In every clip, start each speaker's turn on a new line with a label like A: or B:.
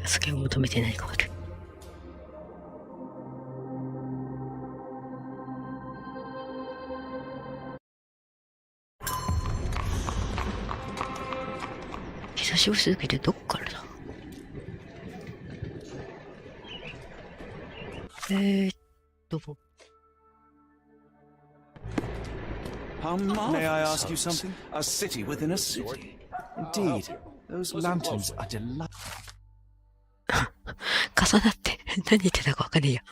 A: 助けを求めて何かある。久しぶりすぎてどっからだ。
B: May I ask you something? A city within a city. Indeed, those lanterns are delightful.
A: 重なって何言ってたかわかんねえや。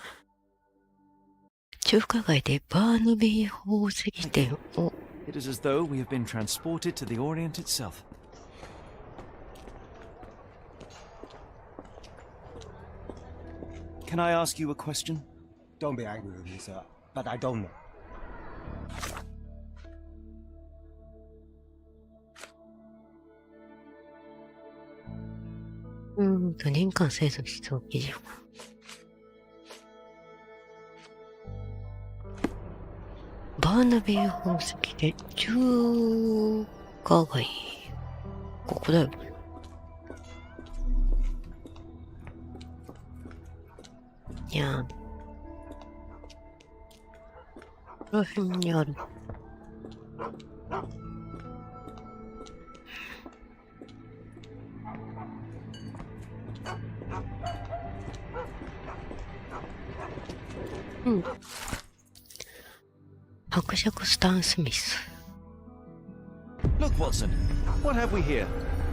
A: 中華街でバーナビー宝石店を。
B: It is as though we have been transported to the Orient itself. Can I ask you a question?
C: Don't be angry with me, sir, but I don't know.
A: 年間生産必要記事。バーナビー宝石で中華街。ここだよ。いやー。この辺にある。伯爵スタン・スミス。
B: Look, Watson, what have we here?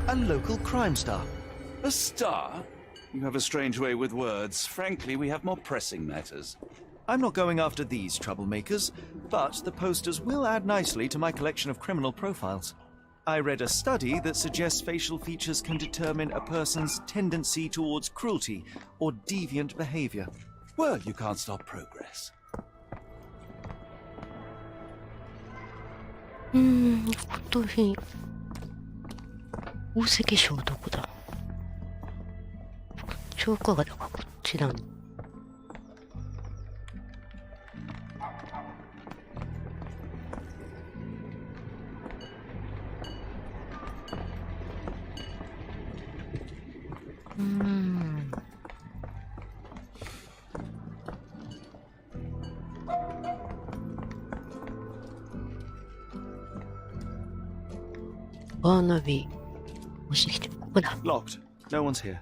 B: A local crime star.
D: A star? You have a strange way with words. Frankly, we have more pressing matters.
B: I'm not going after these troublemakers, but the posters will add nicely to my collection of criminal profiles. I read a study that suggests facial features can determine a person's tendency towards cruelty or deviant behavior.
D: Well, you can't stop progress.
A: 今年宝石商どこだ。超過がだかこっちだ。バーナビー。押してきて、ここだ。
B: Locked. No one's here.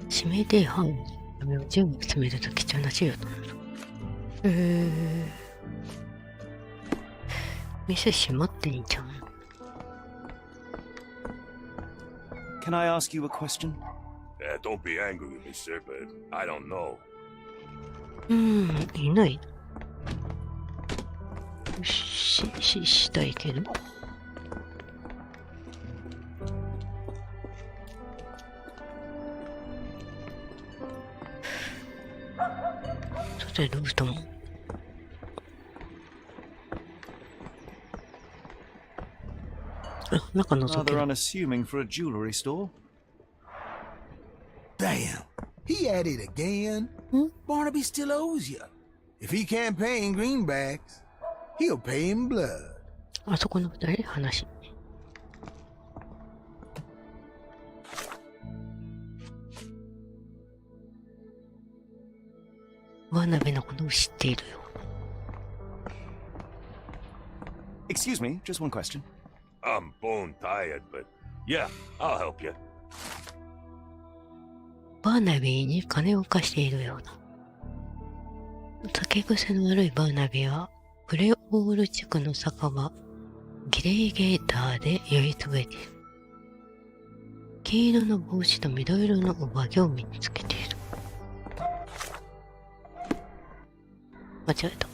A: 指名手配に紙を準備詰めると貴重な資料となる。店閉まってんじゃん。
B: Can I ask you a question?
E: Don't be angry with me, sir, but I don't know.
A: いない。したいけど。例えばルートも。中覗け
B: Rather
A: る。
B: unassuming for a jewelry store.
C: Damn, he at it again. Barnaby still owes you. If he can't pay in greenbacks, he'll pay in blood.
A: あそこの二人で話。ワナベのことを知っているよ。
B: Excuse me, just one question.
E: I'm bone tired, but yeah, I'll help you.
A: バーナビーに金を貸しているようだ。酒癖の悪いバーナビーは、プレオール地区の酒場、ギレイゲーターで酔いつぶれている。黄色の帽子と緑色の上着を身につけている。間違えた。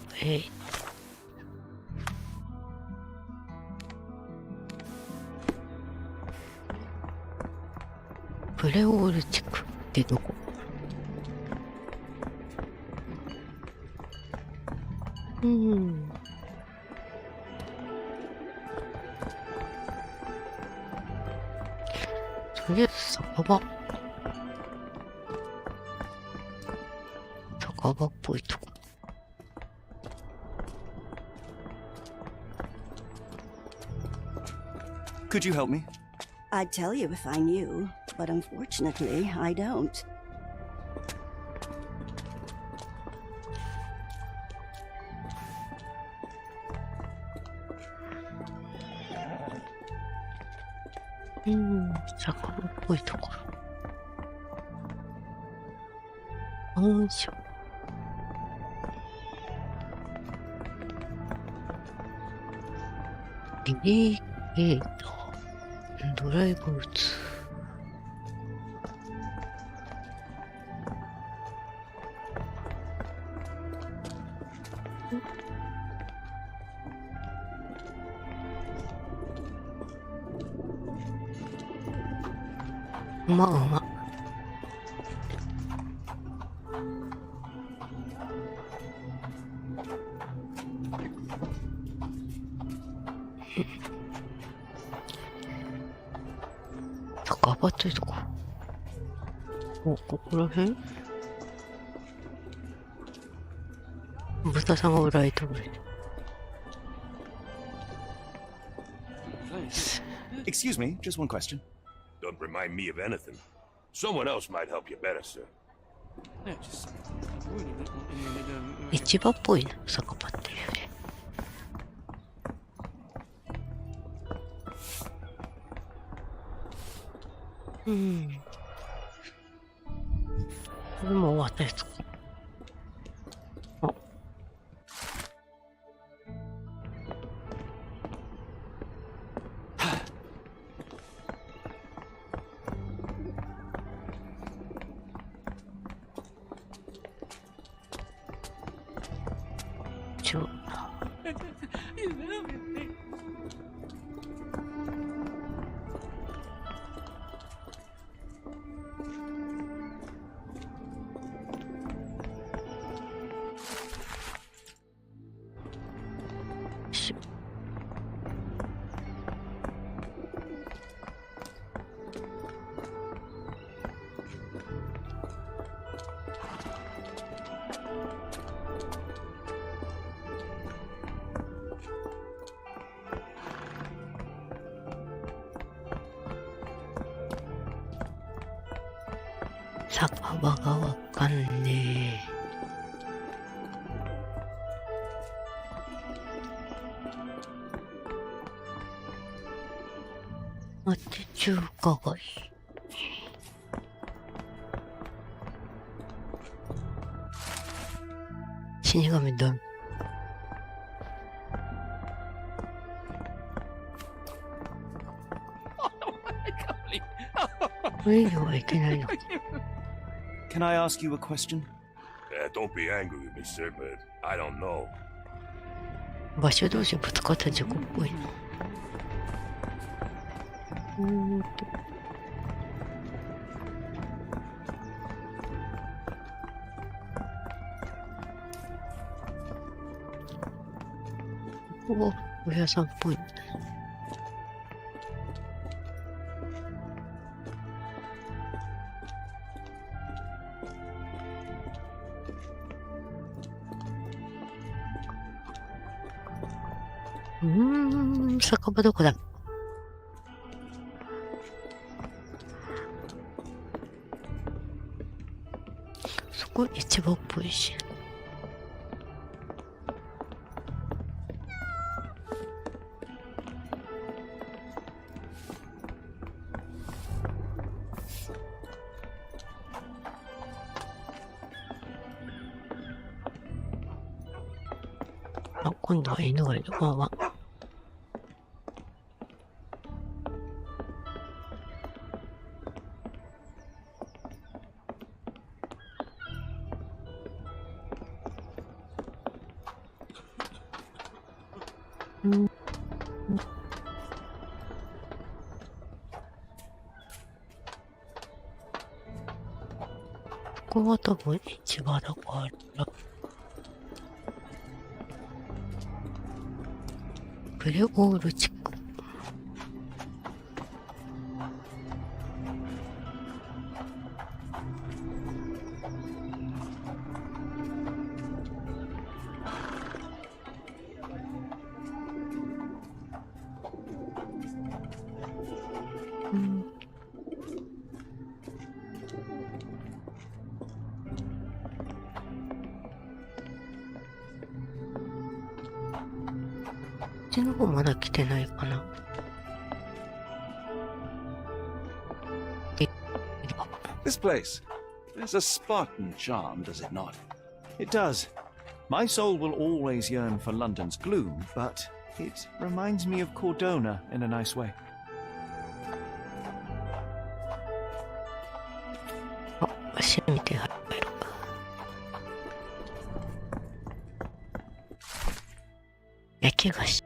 A: プレオール地区ってどこ？とりあえず酒場。酒場っぽいとこ。
B: Could you help me?
F: I'd tell you if I knew, but unfortunately, I don't.
A: 酒場っぽいところ。マンション。リレーゲーター、ドライブーツ。うま。酒場というとこ。お、ここら辺豚さんが裏へ飛ぶ。
B: Excuse me, just one question.
E: Don't remind me of anything. Someone else might help you better, sir.
A: 市場っぽいな、酒場っていうより。これも終わったやつか。あ。酒場がわかんねえ。町中華街。死神だ。これ以上はいけないの。
B: Can I ask you a question?
E: Don't be angry with me, sir, but I don't know.
A: 場所同士ぶつかった事故っぽいな。ここがお屋さんっぽいんだね。酒場どこだ。そこ市場っぽいし。あ、今度は犬がいる。わわ。ここは多分市場だから。プレオール地区。ちの方まだ来てないかな。
D: This place. There's a Spartan charm, does it not?
B: It does. My soul will always yearn for London's gloom, but it reminds me of Cordona in a nice way.
A: あ、足見て入る。焼き菓子。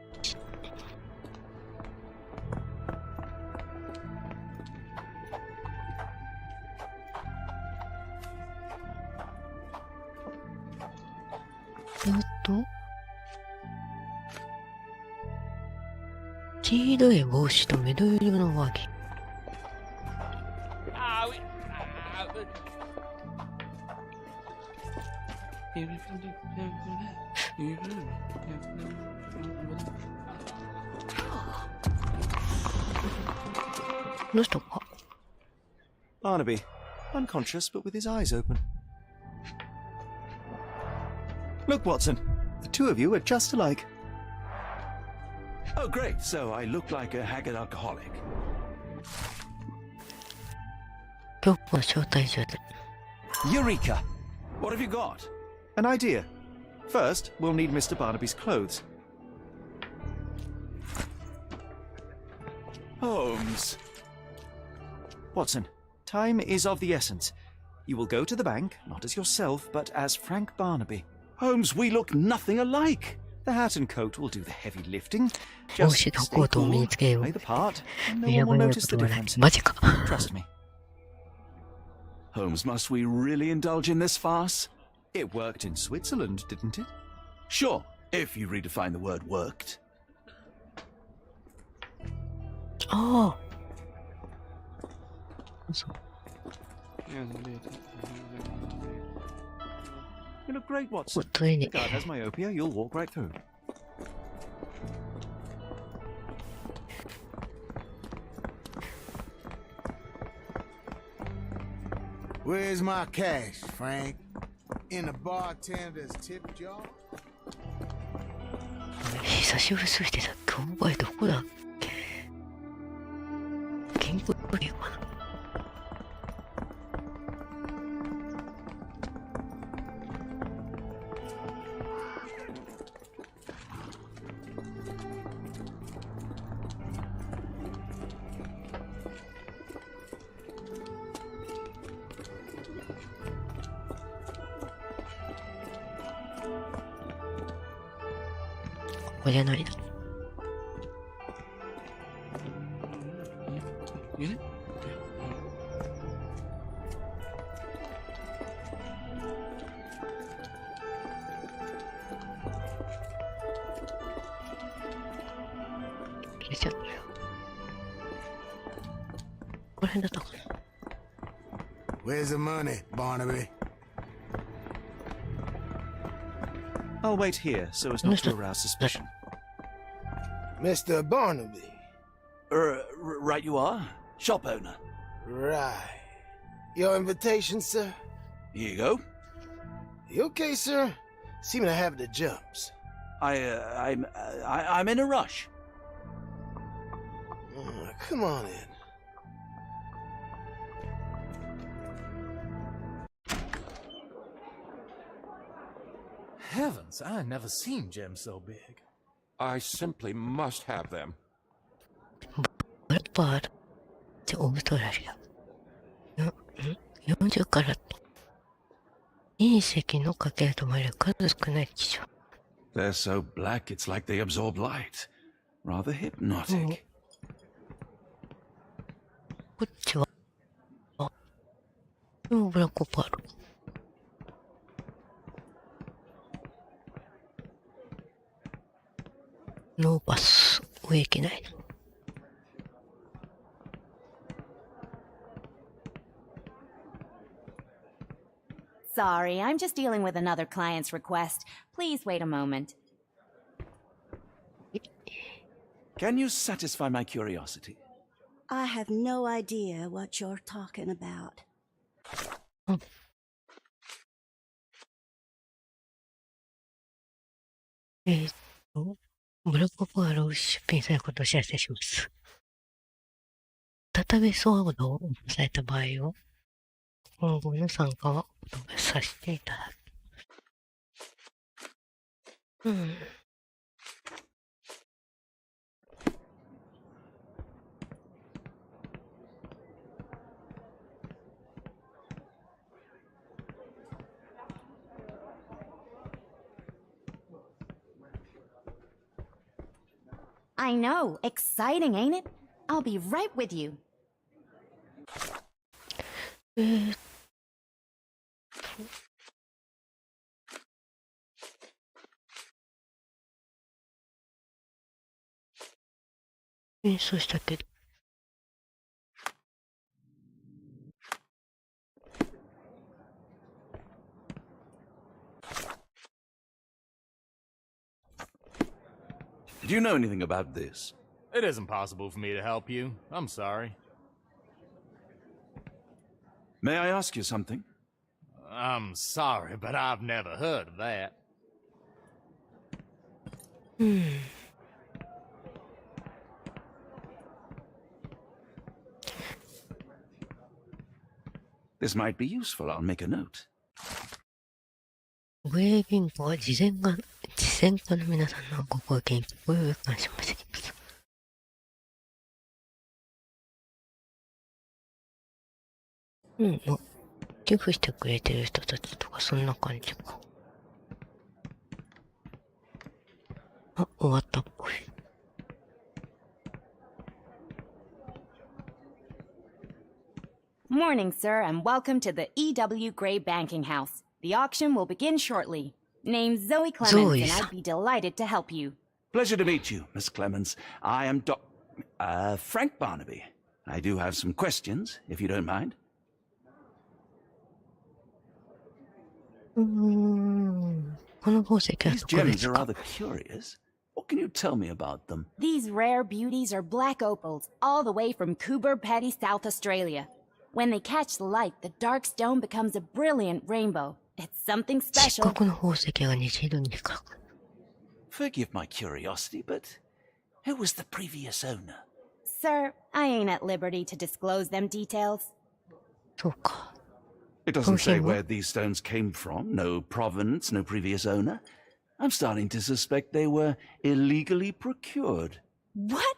A: 黄色い帽子と緑色の上着。この人か。
B: Barnaby, unconscious but with his eyes open. Look, Watson, the two of you are just alike.
D: Oh, great. So I look like a haggard alcoholic.
A: 今日の招待状で。
D: Eureka! What have you got?
B: An idea. First, we'll need Mr. Barnaby's clothes.
D: Holmes.
B: Watson, time is of the essence. You will go to the bank, not as yourself, but as Frank Barnaby.
D: Holmes, we look nothing alike.
B: The hat and coat will do the heavy lifting.
A: 帽
B: Just
A: 子と
B: stay
A: コートを身
B: cool,
A: につけよう。
B: play the part, and no
A: 見
B: one
A: 破
B: will
A: れるこ
B: notice the
A: とはない。
B: difference.
A: マジか。
B: Trust me.
D: Holmes, must we really indulge in this farce?
B: It worked in Switzerland, didn't it?
D: Sure, if you redefine the word worked.
A: ああ。そう。
B: You look great, Watson.
A: トイレ
B: The guard has myopia, you'll walk right through.
C: Where's my cash, Frank? In the bartender's tip jar?
A: 久しぶりすぎてさ、今日バイどこだっけ。健康保険かな。ここじゃないな。入れちゃったよ。この辺だったかな。
C: Where's the money, Barnaby?
B: I'll wait here so as not to arouse suspicion.
G: Mr. Barnaby.
D: Right you are. Shop owner.
G: Right. Your invitation, sir?
D: Here you go.
G: You okay, sir? Seem to have the jumps.
D: I'm in a rush.
G: Come on in.
H: Heavens, I never seen gems so big.
E: I simply must have them.
A: ブラッバードってオーストラリア。40カラット。隕石のかけらとまれる数少ない地上。
D: They're so black it's like they absorb light. Rather hypnotic.
A: こっちは、あ、でもブラックパール。ノーパス、上行けないな。
I: Sorry, I'm just dealing with another client's request. Please wait a moment.
D: Can you satisfy my curiosity?
F: I have no idea what you're talking about.
A: えーっと、ブログパールを出品されることをお知らせします。再び騒動を起こされた場合は、今後の参加はお答えさせていただく。
I: I know. Exciting, ain't it? I'll be right with you.
A: そうしたけど。
D: Do you know anything about this?
H: It isn't possible for me to help you. I'm sorry.
D: May I ask you something?
H: I'm sorry, but I've never heard of that.
D: This might be useful. I'll make a note.
A: グレー銀行は慈善家の皆さんのご貢献にご用意感謝申し上げます。寄付してくれてる人たちとかそんな感じか。終わったっぽい。
I: Morning, sir, and welcome to the E.W. Gray Banking House. The auction will begin shortly. Name's Zoe Clemens, and I'd be delighted to help you.
D: Pleasure to meet you, Miss Clemens. I am Frank Barnaby. I do have some questions, if you don't mind.
A: この宝石は
D: These
A: 特別
D: gems are
A: か。
D: rather curious. What can you tell me about them?
I: These rare beauties are black opals, all the way from Coober Pedy, South Australia. When they catch the light, the dark stone becomes a brilliant rainbow. It's something
A: 漆
I: special.
A: 黒の宝石が虹色に光る。
D: Forgive my curiosity, but who was the previous owner?
I: Sir, I ain't at liberty to disclose them details.
A: そうか。
D: It doesn't say
A: Okay,
D: where these stones came from, no provenance, no previous owner. I'm starting to suspect they were illegally procured.
I: What?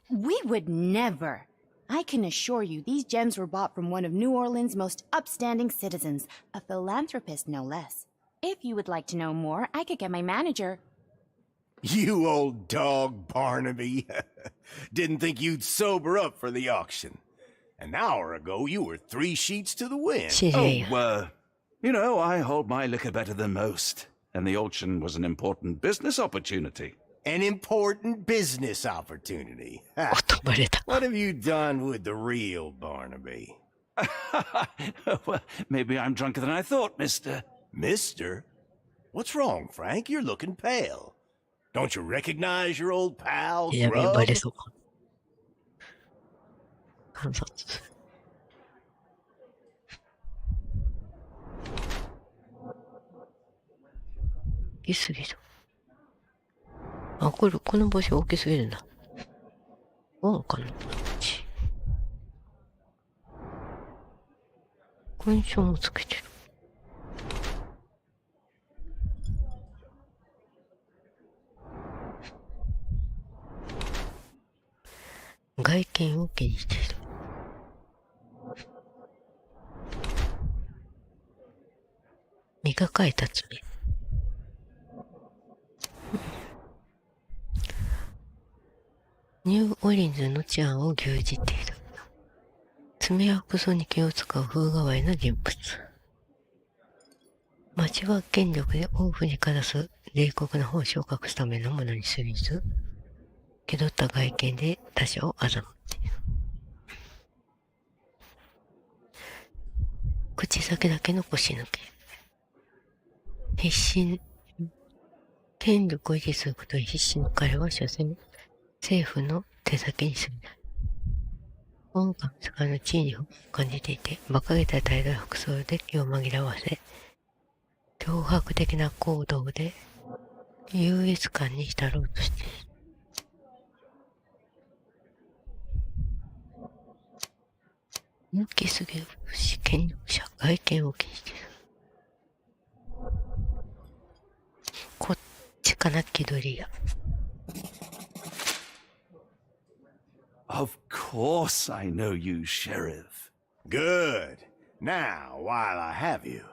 I: We would never. I can assure you these gems were bought from one of New Orleans' most upstanding citizens, a philanthropist no less. If you would like to know more, I could get my manager.
G: You old dog, Barnaby. Didn't think you'd sober up for the auction. An hour ago, you were 3 sheets to the wind.
A: 知り合いや。
D: You know, I hold my liquor better than most, and the auction was an important business opportunity.
G: An important business opportunity.
A: 音バレた。
G: What have you done with the real Barnaby?
D: Well, maybe I'm drunker than I thought, mister.
G: Mister? What's wrong, Frank? You're looking pale. Don't you recognize your old pal,
A: やべえ、バ
G: Grub?
A: レそう。観察。大きすぎる。この帽子大きすぎるんだ。どうかな。勲章もつけてる。外見を気にしている。磨かれた爪。ニューオリンズの治安を牛耳っている。爪や服装に気を使う風変わりな人物。町は権力で王府にかざす冷酷な奉仕を隠すためのものに過ぎず、気取った外見で他者を欺っている。口先だけの腰抜け。権力を維持することに必死の彼は所詮政府の手先に過ぎない。本官世の地位に感じていて、馬鹿げた態度や服装で気を紛らわせ、脅迫的な行動で優越感に浸ろうとしている。大きすぎる試験者外見を気にしている。こっちかな、気取りや。
D: Of course I know you, Sheriff.
G: Good. Now, while I have you,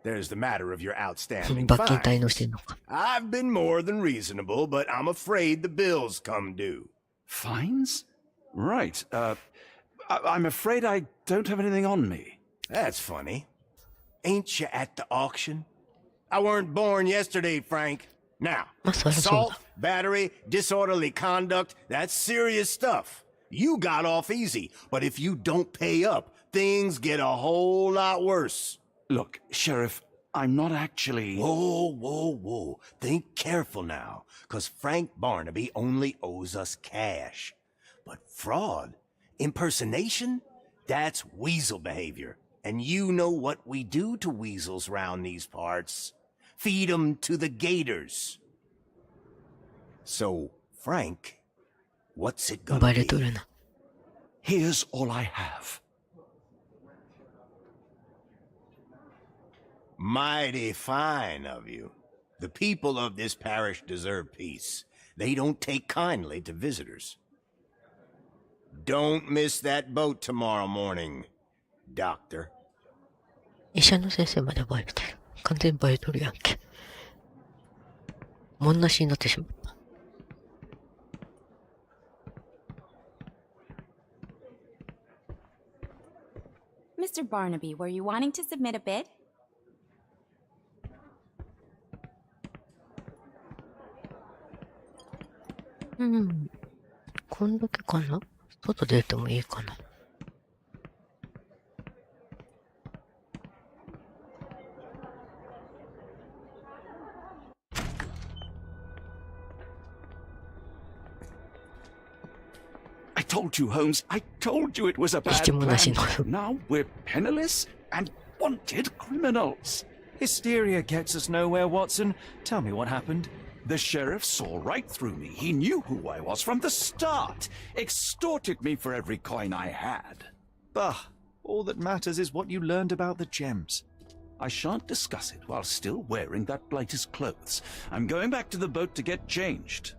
G: there's the matter of your outstanding
A: 罰金滞納
G: fines.
A: してんのか。
G: I've been more than reasonable, but I'm afraid the bills come due.
D: Fines? Right. I'm afraid I don't have anything on me.
G: That's funny. Ain't you at the auction? I weren't born yesterday, Frank. Now,
A: まあ、そりゃそう
G: assault,
A: だ。
G: battery, disorderly conduct, that's serious stuff. You got off easy, but if you don't pay up, things get a whole lot worse.
D: Look, Sheriff, I'm not actually...
G: Whoa. Think careful now, 'cause Frank Barnaby only owes us cash. But fraud, impersonation, that's weasel behavior. And you know what we do to weasels round these parts. Feed 'em to the gators. So, Frank, what's it
A: バ
G: gonna
A: レと
G: be?
A: るな。
D: Here's all I have.
G: Mighty fine of you. The people of this parish deserve peace. They don't take kindly to visitors. Don't miss that boat tomorrow morning, Doctor.
A: 医者の先生までバレてる。完全にバレとるやんけ。もんなしになってしまった。
I: Mr. Barnaby, were you wanting to submit a bid?
A: うん。こんだけかな？外出てもいいかな。
D: I told you, Holmes. I told you it was a bad
A: 引きもなし
D: plan.
A: の。
D: Now we're penniless and wanted criminals.
B: Hysteria gets us nowhere, Watson. Tell me what happened.
D: The sheriff saw right through me. He knew who I was from the start. Extorted me for every coin I had.
B: Bah, all that matters is what you learned about the gems.
D: I shan't discuss it while still wearing that blighter's clothes. I'm going back to the boat to get changed.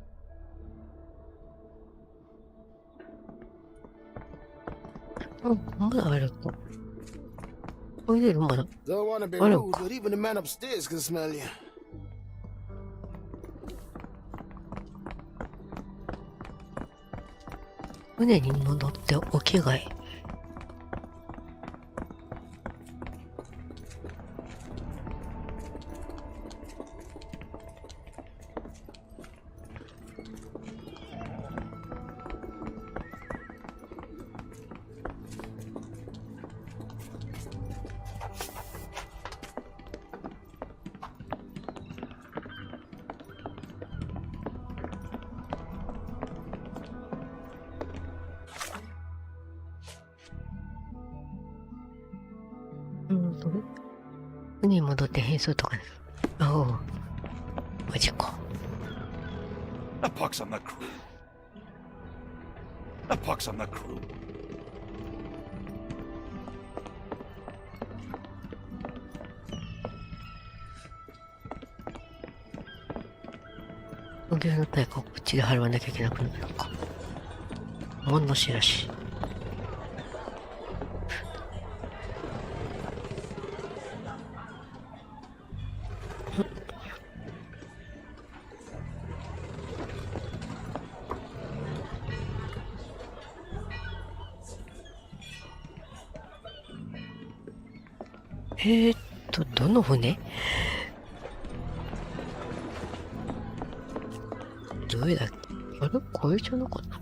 A: まだあるか。おいでるまだ。
C: Don't want to be
A: Hello.
C: rude, but even the man upstairs can smell you.
A: 船に戻ってお着替え。船に戻って変装とかね。あおう。マジか。
D: A pox on the crew. A pox on the crew.
A: 無料の対価をこっちで払わなきゃいけなくなるのか。もんのしらし。どの船？どれだっけ？あれこれじゃなかったっ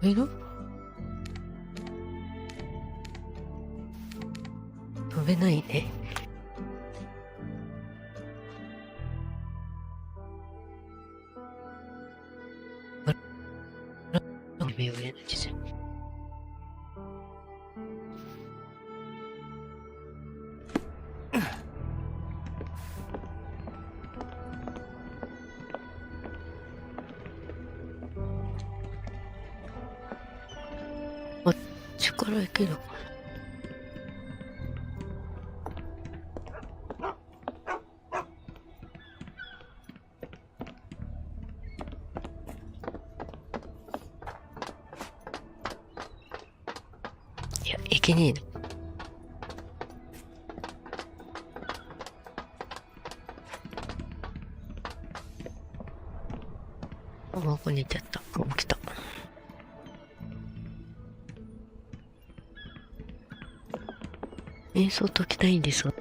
A: け？いる？飛べないね。力いけるかな。いや、いけねえの。あ、ここに行っちゃった。あ、起きた。演奏解きたいんですが。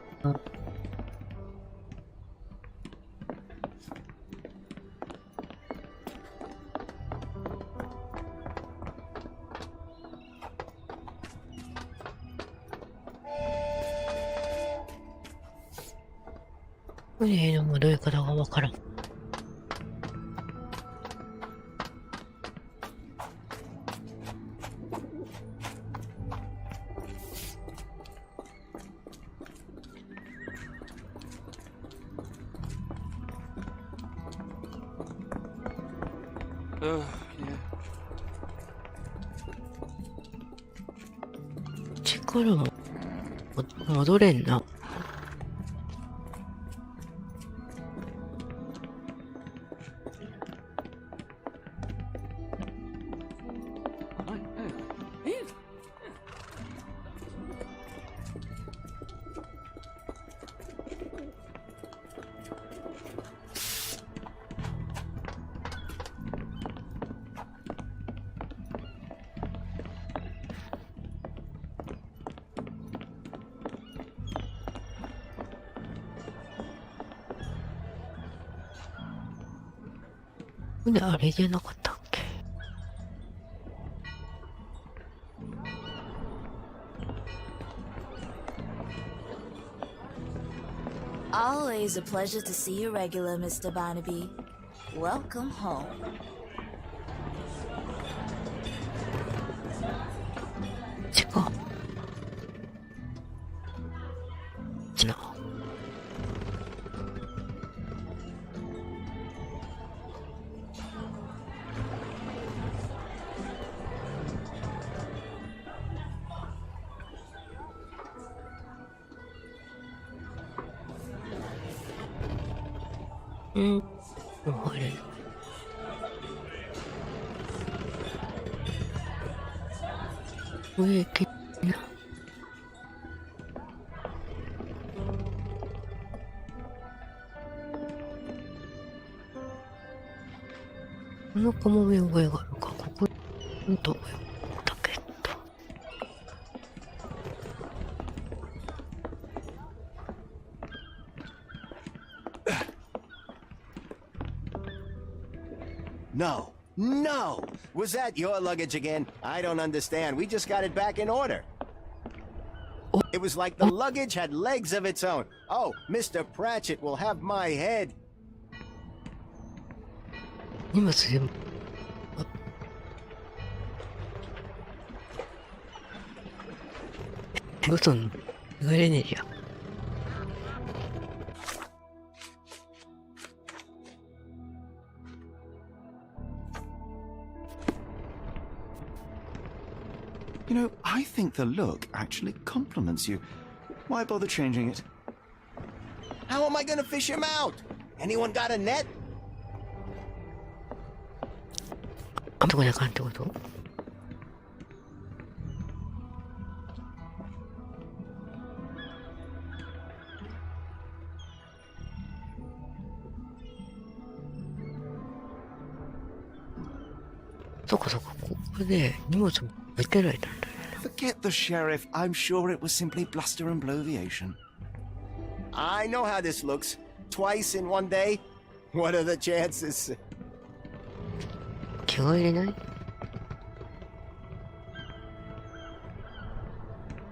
A: 船の戻り方がわからん。力も戻れんな。船あれじゃなかったっけ。
J: Always a pleasure to see you regular, Mr. Barnaby. Welcome home.
A: 違う。違う。うん。もう入れる。上行けな。このかもめ覚えがあるか。ここのとこだけど。
G: No. No! Was that your luggage again? I don't understand. We just got it back in order. It was like the luggage had legs of its own. Oh, Mr. Pratchett will have my head.
A: 荷物全部。嘘に言われねえじゃん。
B: You know, I think the look actually compliments you. Why bother changing it?
G: How am I gonna fish him out? Anyone got a net?
A: あんとこにあかんってこと？そうかそうか、ここで荷物も置いてられたんだね。
B: Forget the sheriff. I'm sure it was simply bluster and bloviation.
G: I know how this looks. Twice in one day? What are the chances?
A: 気が入れない？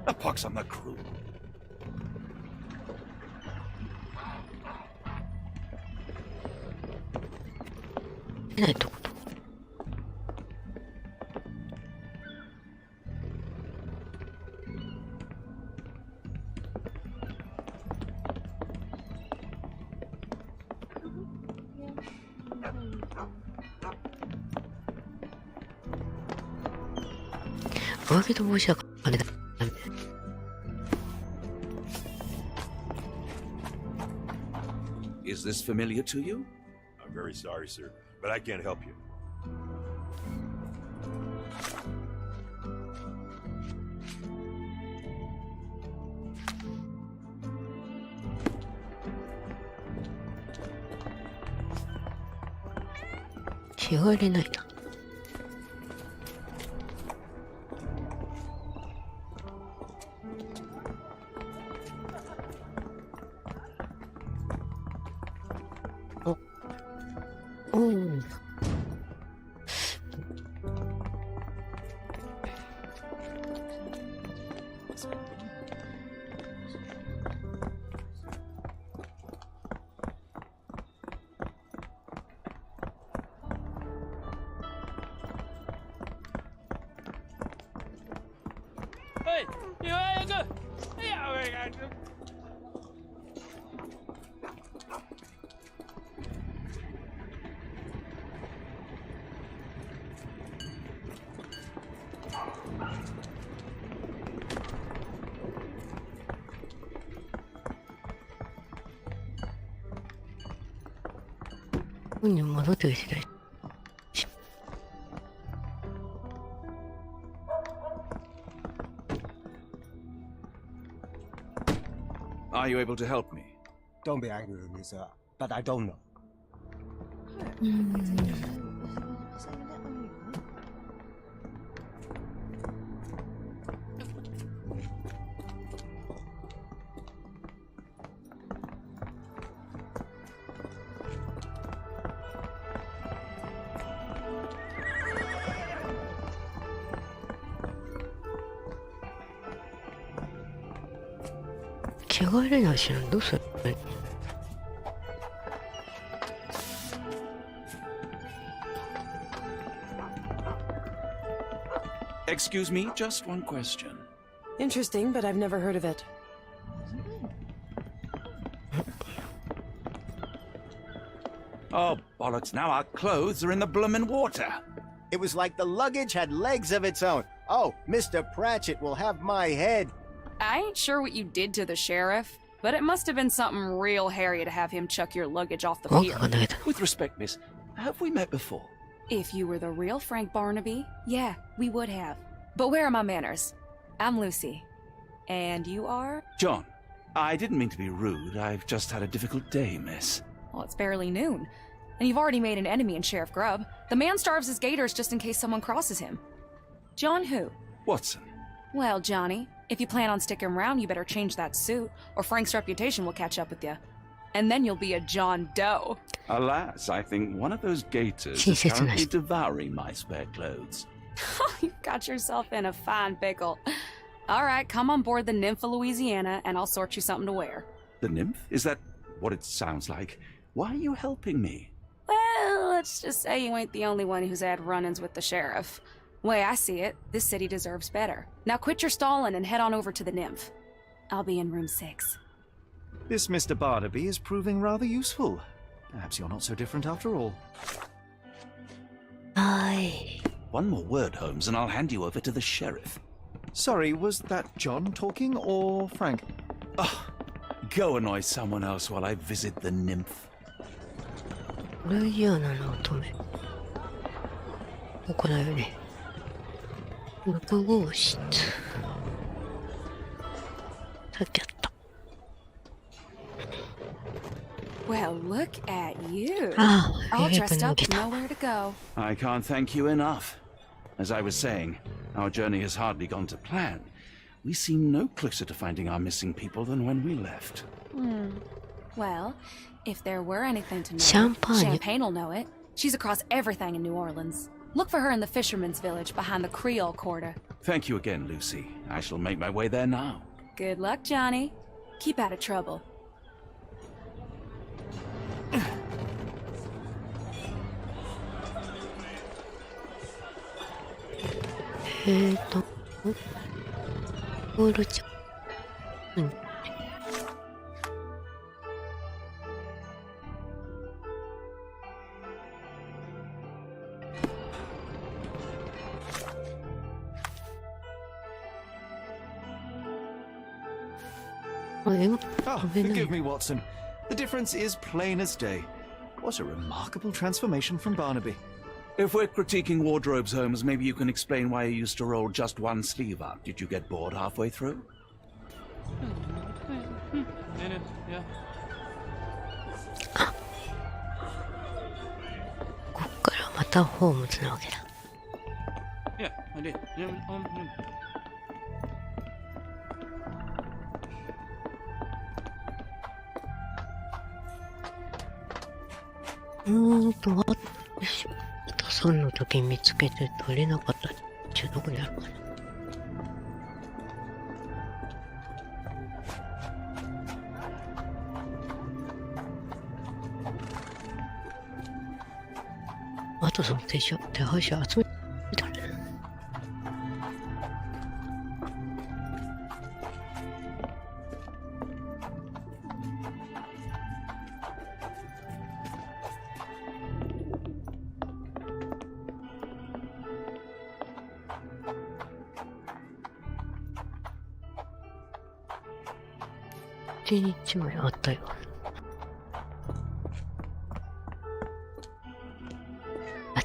E: A pox on the crew.
A: いないってこと？上着と帽子は金だ。
D: Is this familiar to you?
E: I'm very sorry, sir, but I can't help you.
A: 着替えれないな。おお。本に戻ってきてない。
D: Are you able to help me?
G: Don't be angry with me, sir, but I don't know.
A: 着替えれないしな。どうする？
D: Excuse me, just one question.
K: Interesting, but I've never heard of it.
D: Oh, bollocks, now our clothes are in the bloomin' water.
G: It was like the luggage had legs of its own. Oh, Mr. Pratchett will have my head.
L: I ain't sure what you did to the sheriff, but it must have been something real hairy to have him chuck your luggage off the pier.
D: With respect, miss, have we met before?
L: If you were the real Frank Barnaby, yeah, we would have. But where are my manners? I'm Lucy. And you are?
D: John. I didn't mean to be rude. I've just had a difficult day, miss.
L: Well, it's barely noon. And you've already made an enemy in Sheriff Grubb. The man starves his gators just in case someone crosses him. John who?
D: Watson.
L: Well, Johnny, if you plan on sticking around, you better change that suit, or Frank's reputation will catch up with you. And then you'll be a John Doe.
D: Alas, I think one of those gators is currently devouring my spare clothes.
L: You've got yourself in a fine pickle. All right, come on board the Nymph of Louisiana, and I'll sort you something to wear.
D: The nymph? Is that what it sounds like? Why are you helping me?
L: Well, let's just say you ain't the only one who's had run-ins with the sheriff. Way I see it, this city deserves better. Now quit your stalling and head on over to the Nymph. I'll be in room 6.
B: This Mr. Barnaby is proving rather useful. Perhaps you're not so different after all.
A: Aye.
D: One more word, Holmes, and I'll hand you over to the sheriff.
B: Sorry, was that John talking or Frank?
D: Oh, go annoy someone else while I visit the nymph.
A: ルイアナの乙女。ここだよね。6号室。さっきあった。
L: Well, look at you.
A: Ah,
L: all dressed up, nowhere to go.
D: I can't thank you enough. As I was saying, our journey has hardly gone to plan. We seem no closer to finding our missing people than when we left.
L: Well, if there were anything to know,
A: Champagne
L: will know it. She's across everything in New Orleans. Look for her in the fisherman's village behind the Creole Quarter.
D: Thank you again, Lucy. I shall make my way there now.
L: Good luck, Johnny. Keep out of trouble.
B: Oh, forgive me, Watson. The difference is plain as day. What a remarkable transformation from Barnaby.
D: If we're critiquing wardrobes, Holmes, maybe you can explain why you used to roll just one sleeve up. Did you get bored halfway through?
A: Yeah. こっからまたホームズなわけだ。
M: Yeah, I did.
A: 私さんの時見つけて取れなかった中どこにあるかな。あとその手配者集めたね。1日前あったよ。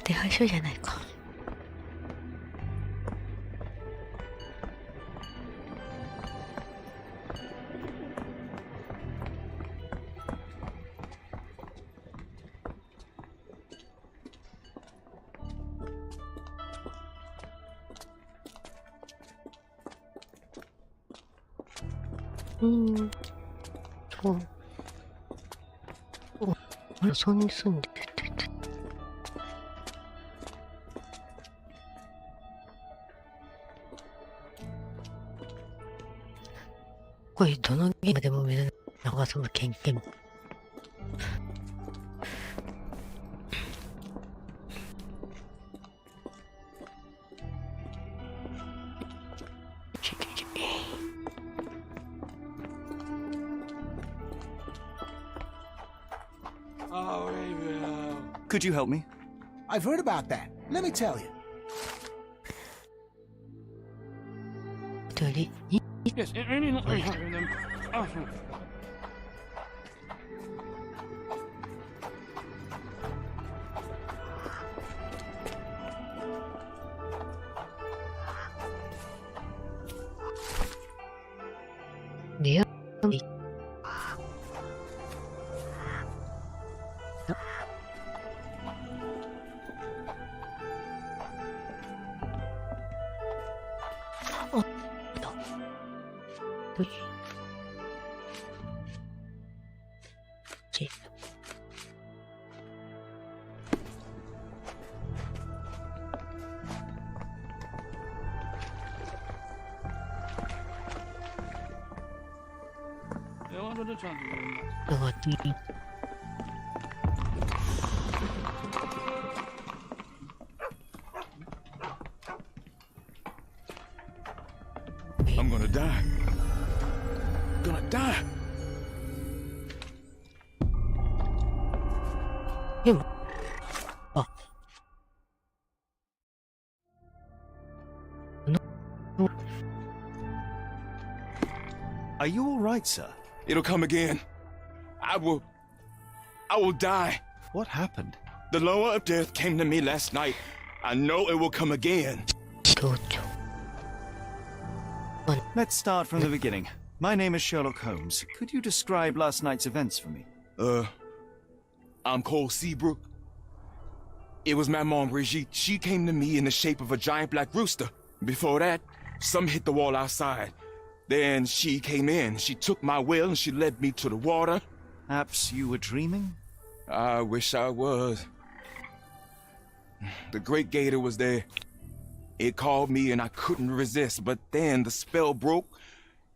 A: 手配書じゃないか。そう。お、そんに住んでて。これどのゲームでも見る長さの経験も。
B: Could you help me?
C: I've heard about that. Let me tell you.
M: Yes, any not very hard with them. Oh,
A: Yeah.
E: I'm gonna die. Gonna die.
B: Are you all right, sir?
E: It'll come again. I will die.
B: What happened?
E: The lower of death came to me last night. I know it will come again.
B: Let's start from the beginning. My name is Sherlock Holmes. Could you describe last night's events for me?
E: I'm Cole Seabrook. It was my mom, Brigitte. She came to me in the shape of a giant black rooster. Before that, some hit the wall outside. Then she came in. She took my will and she led me to the water.
B: Perhaps you were dreaming?
E: I wish I was. The Great Gator was there. It called me and I couldn't resist, but then the spell broke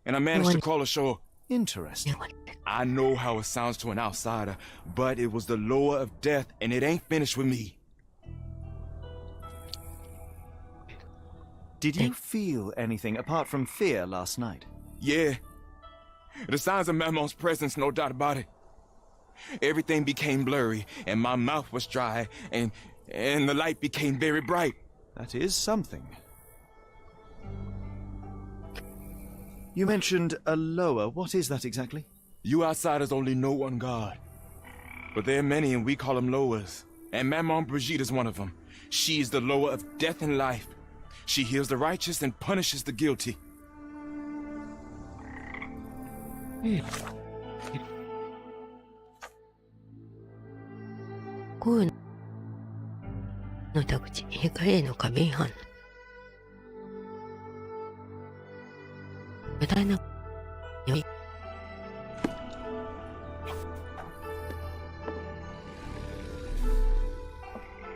E: and I managed to crawl ashore.
B: Interesting.
E: I know how it sounds to an outsider, but it was the lower of death and it ain't finished with me.
B: Did you feel anything apart from fear last night?
E: Yeah. The signs of Mammon's presence, no doubt about it. Everything became blurry and my mouth was dry and the light became very bright.
B: That is something. You mentioned a lower. What is that exactly?
E: You outsiders only know one God. But there are many, and we call them lowers. And Maman Brigitte is one of them. She is the lower of death and life. She heals the righteous and punishes the guilty.
A: こういうの田口、光への過敏反応。無駄な匂い。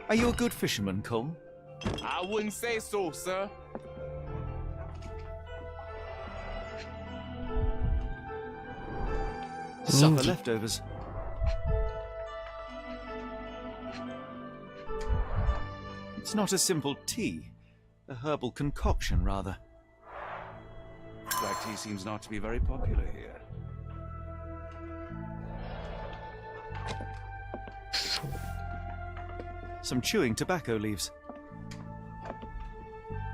B: Are you a good fisherman, Cole?
E: I wouldn't say so, sir.
B: Supper leftovers. It's not a simple tea. A herbal concoction, rather.
D: Black tea seems not to be very popular here.
B: Some chewing tobacco leaves.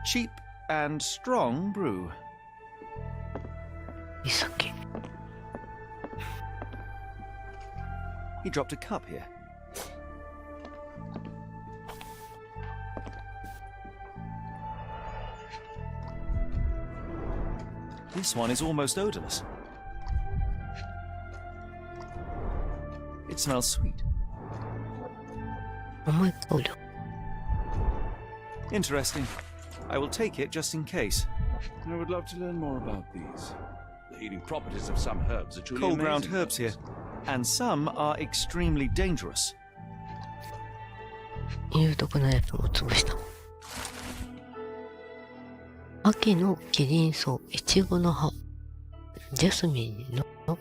B: Cheap and strong brew. He dropped a cup here. This one is almost odorless. It smells sweet. Interesting. I will take it just in case.
D: I would love to learn more about these. The healing properties of some herbs are truly
B: Cold
D: amazing.
B: ground herbs here, and some are extremely dangerous.
A: 有毒なやつも潰した。秋のキリンソウ、イチゴの葉、ジャスミンの花。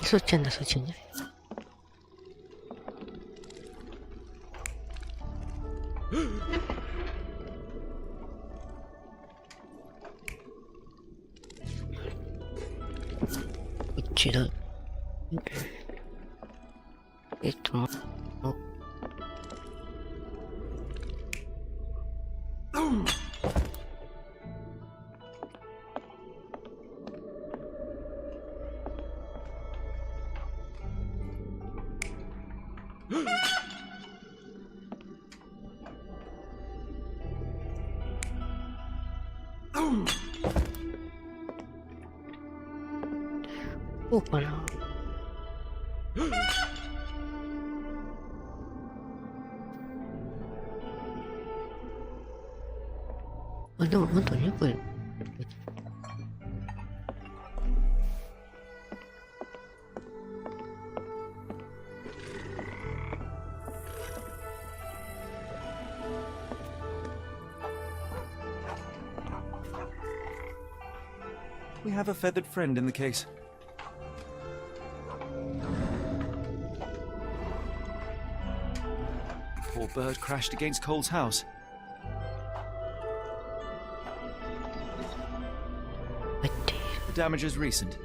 A: そっちなんだ、そっちなんだ。こっちだ。こうかな。あ、でも本当にこれ。
B: We have a feathered friend in the case. Poor bird crashed against Cole's house. The damage is recent.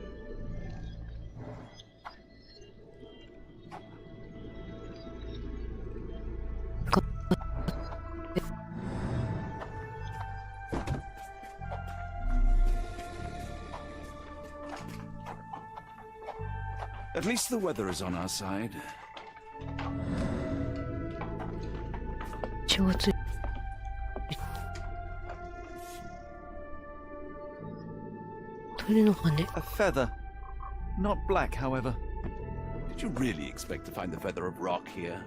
D: At least the weather is on our side.
A: 血がつい鳥の羽。
B: A feather. Not black, however.
D: Did you really expect to find the feather of rock here?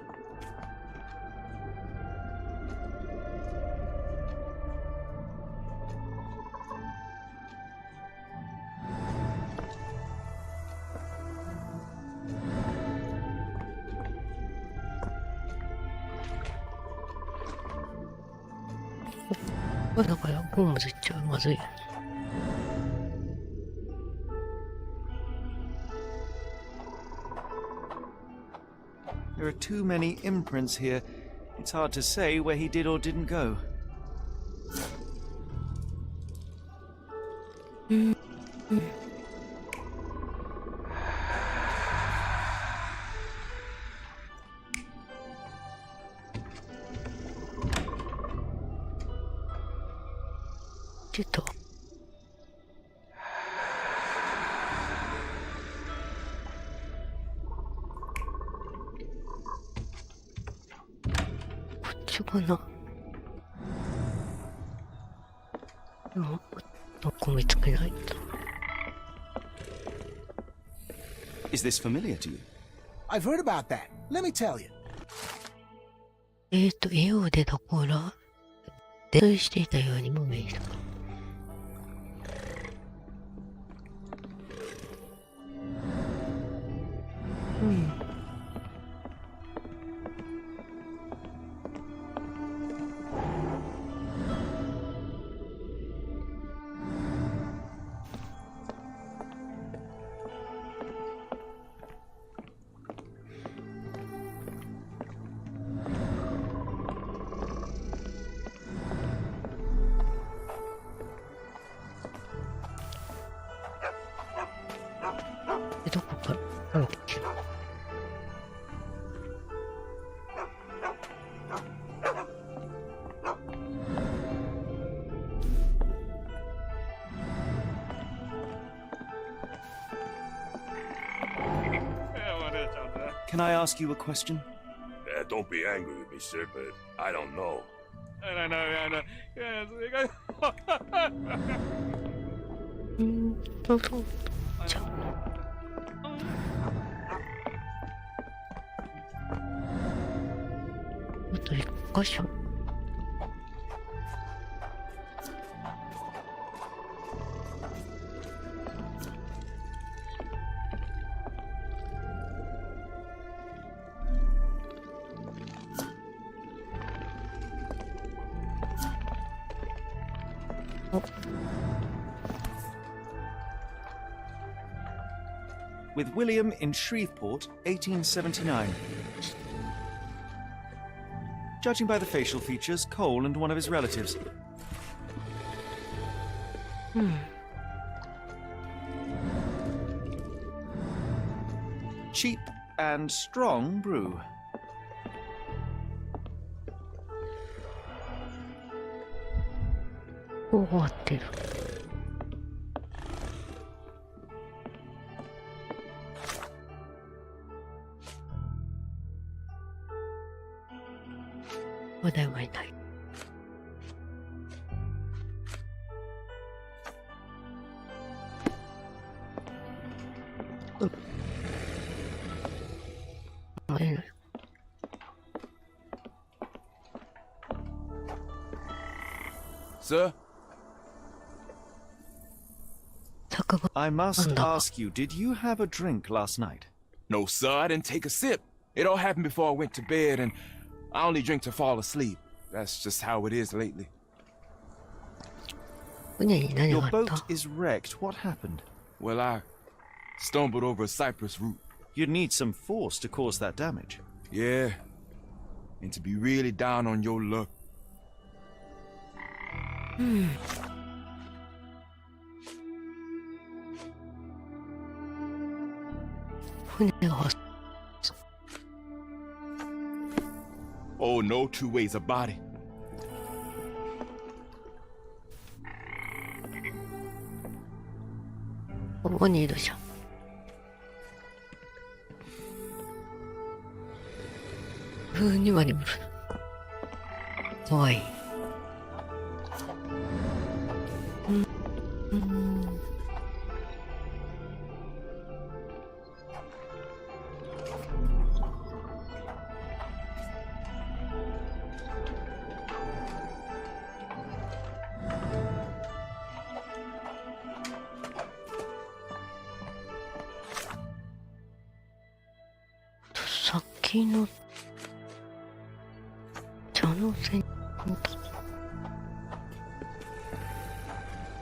A: だからホームズ行っちゃうまずい。
B: There are too many imprints here. It's hard to say where he did or didn't go.
A: ちょっと。こっちかな。でも、どこ見つけないと。
B: Is this familiar to you?
C: I've heard about that. Let me tell you.
A: 家を出た頃、泥酔していたようにも見える。うん。どこから歩き
B: Can I ask you a question?
N: Don't be angry with me, sir, but I don't know.
A: どうぞ。じゃあ。あと一箇所。
B: With William in Shreveport, 1879. Judging by the facial features, Cole and one of his relatives. Cheap and strong brew.
A: 終わってる。話題はいない。会えない。
E: Sir?
B: I must ask you, did you have a drink last night?
E: No, sir, I didn't take a sip. It all happened before I went to bed, and I only drink to fall asleep. That's just how it is lately.
B: Your boat is wrecked. What happened?
E: Well, I stumbled over a cypress root.
B: You'd need some force to cause that damage.
E: Yeah, and to be really down on your luck. Oh, no two ways about it.
A: Oh, にいるじゃん。2羽にもいる。かわいい。先の茶の線。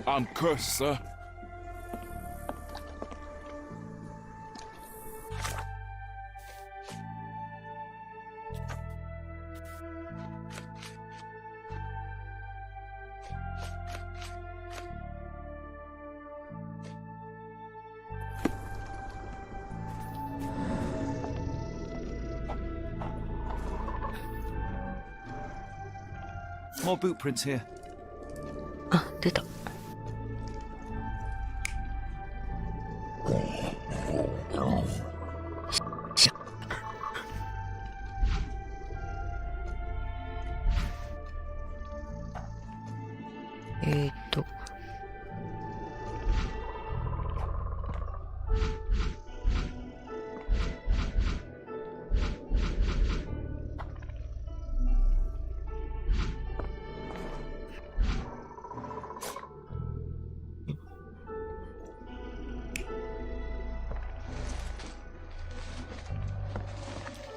E: I'm cursed, sir.
B: More boot prints here.
A: あ、出た。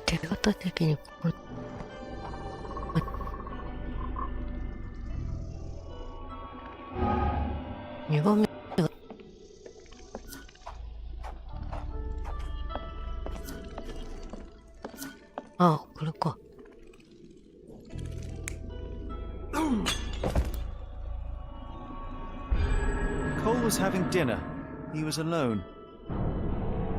A: 手形的にこれ2番目があ、これか。
B: Cole was having dinner. He was alone.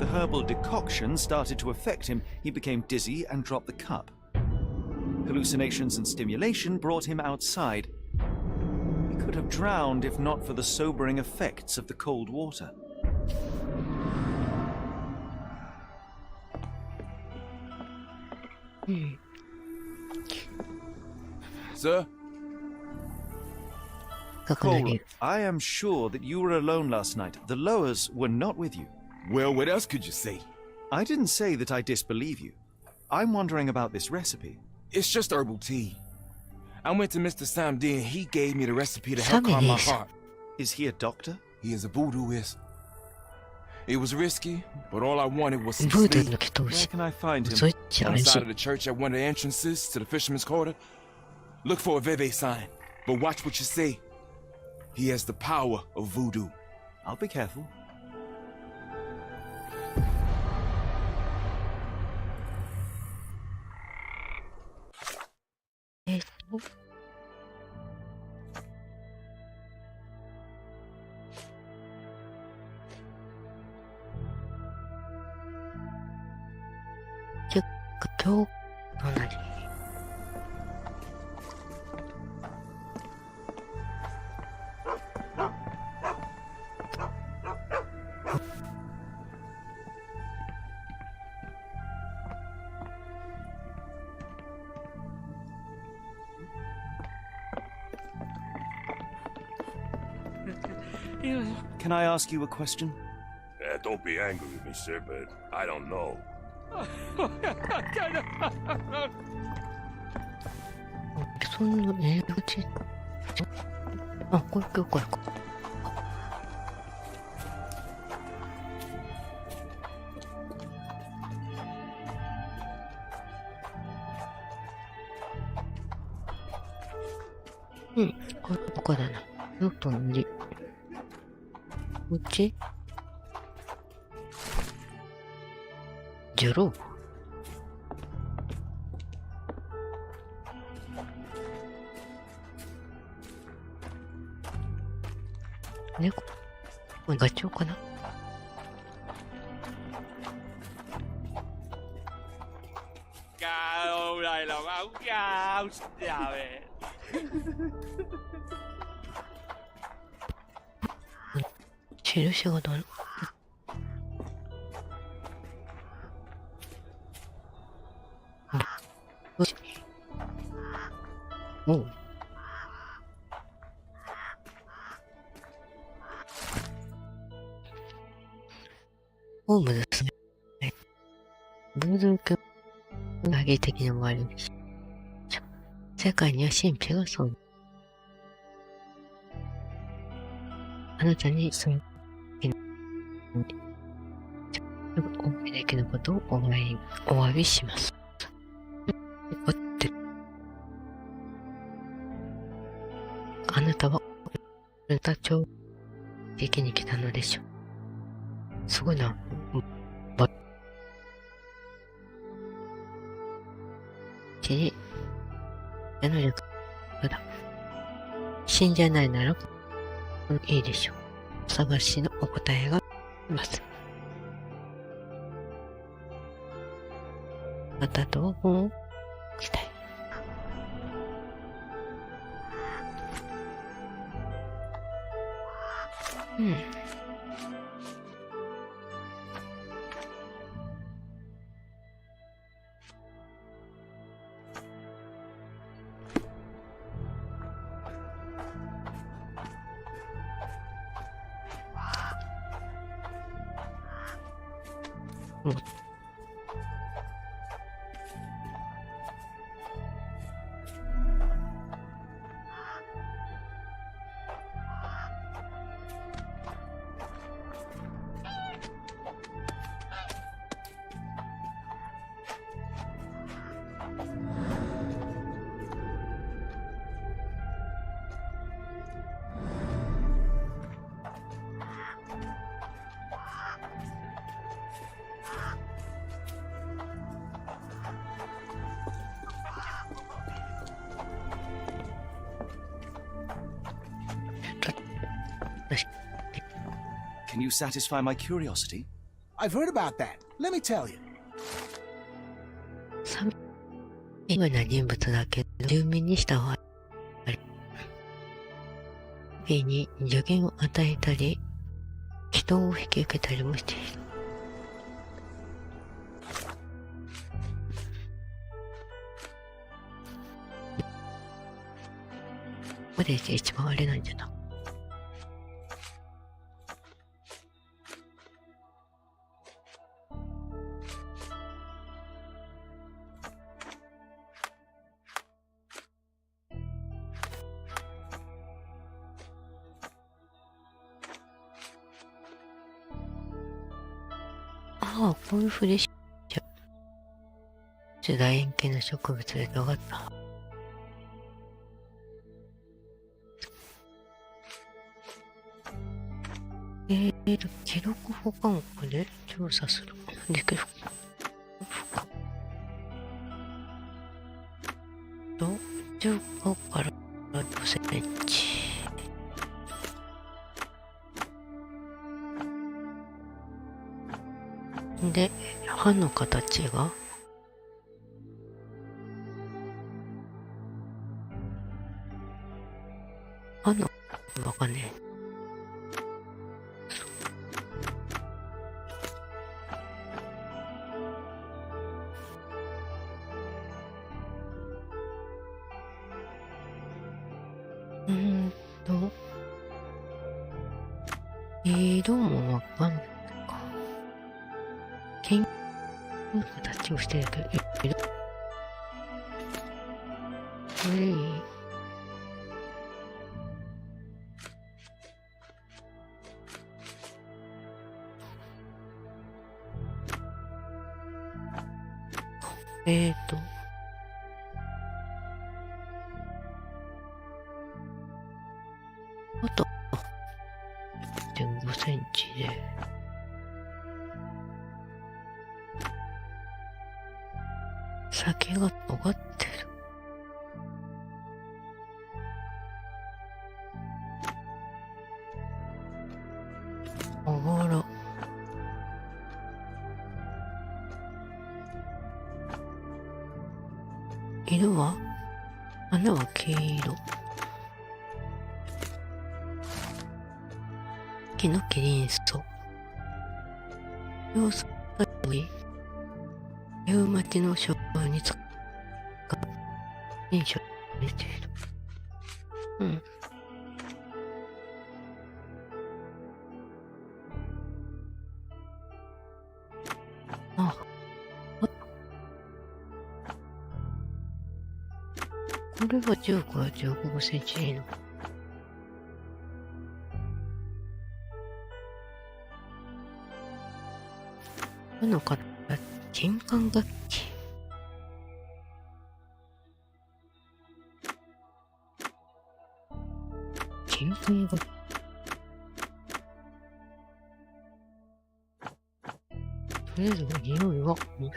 B: The herbal decoction started to affect him. He became dizzy and dropped the cup. Hallucinations and stimulation brought him outside. He could have drowned if not for the sobering effects of the cold water.
E: Sir?
B: Cole, I am sure that you were alone last night. The Lowers were not with you.
E: Well, what else could you say?
B: I didn't say that I disbelieve you. I'm wondering about this recipe.
E: It's just herbal tea. I went to Mr. Samdi and he gave me the recipe to help calm my heart.
B: Is he a doctor?
E: He is a voodooist. It was risky, but all I wanted was some sleep.
B: Where can I find him?
E: On the side of the church at one of the entrances to the Fisherman's Quarter. Look for a Veve sign, but watch what you say. He has the power of voodoo.
B: I'll be careful. Can I ask you a question?
N: Don't be angry with me, sir, but I don't know.
A: そんな入り口。あ、これこれ。うん、ここだな。よっと塗り。こっちジェロー猫これガチョウかな印がだなおうホームズですね。ブードゥー教が義的な終わりでしょ。世界には神秘がそう。あなたにそのお見できのことをお詫びします。あなたはルタ町劇に来たのでしょう。すごいな。能力だ。死んじゃないならいいでしょう。探しのお答えがいます。またどうも期待。うん。
B: Can you satisfy my curiosity?
C: I've heard about that. Let me tell you.
A: 有名な人物だけど、住民にした方がいい。家に助言を与えたり、人を引き受けたりもしている。これで一番あれなんじゃな。ああ、こういうふうにしちゃう。楕円形の植物で分かった。記録保管庫で調査する。できる。15から5センチ。で、歯の形がわかんねえ。色もわかんないか。剣の形をしてるけど、色。これいい。あと、1.5センチで、先が尖ってる。あばら。色は花は黄色。木のキリンソ。要素が多い。夕町の商売に使う。認証にしている。うん。あ。これは10から15センチでいいのか。この方、金管楽器。金管楽器。とりあえず匂いはない。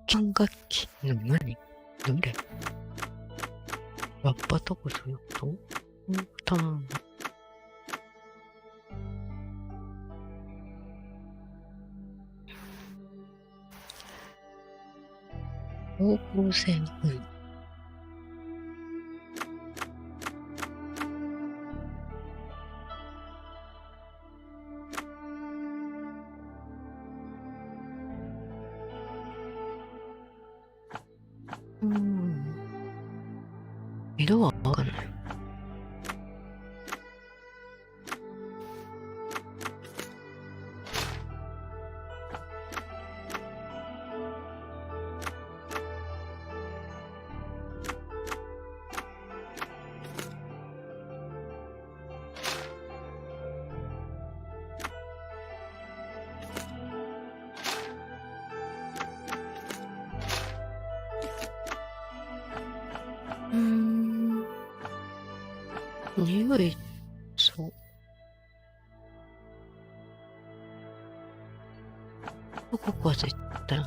A: 金管楽器の何？どれ？ラッパとかそういうこと？タン。方向性の運。色はわかんない。匂い、そう。ここは絶対。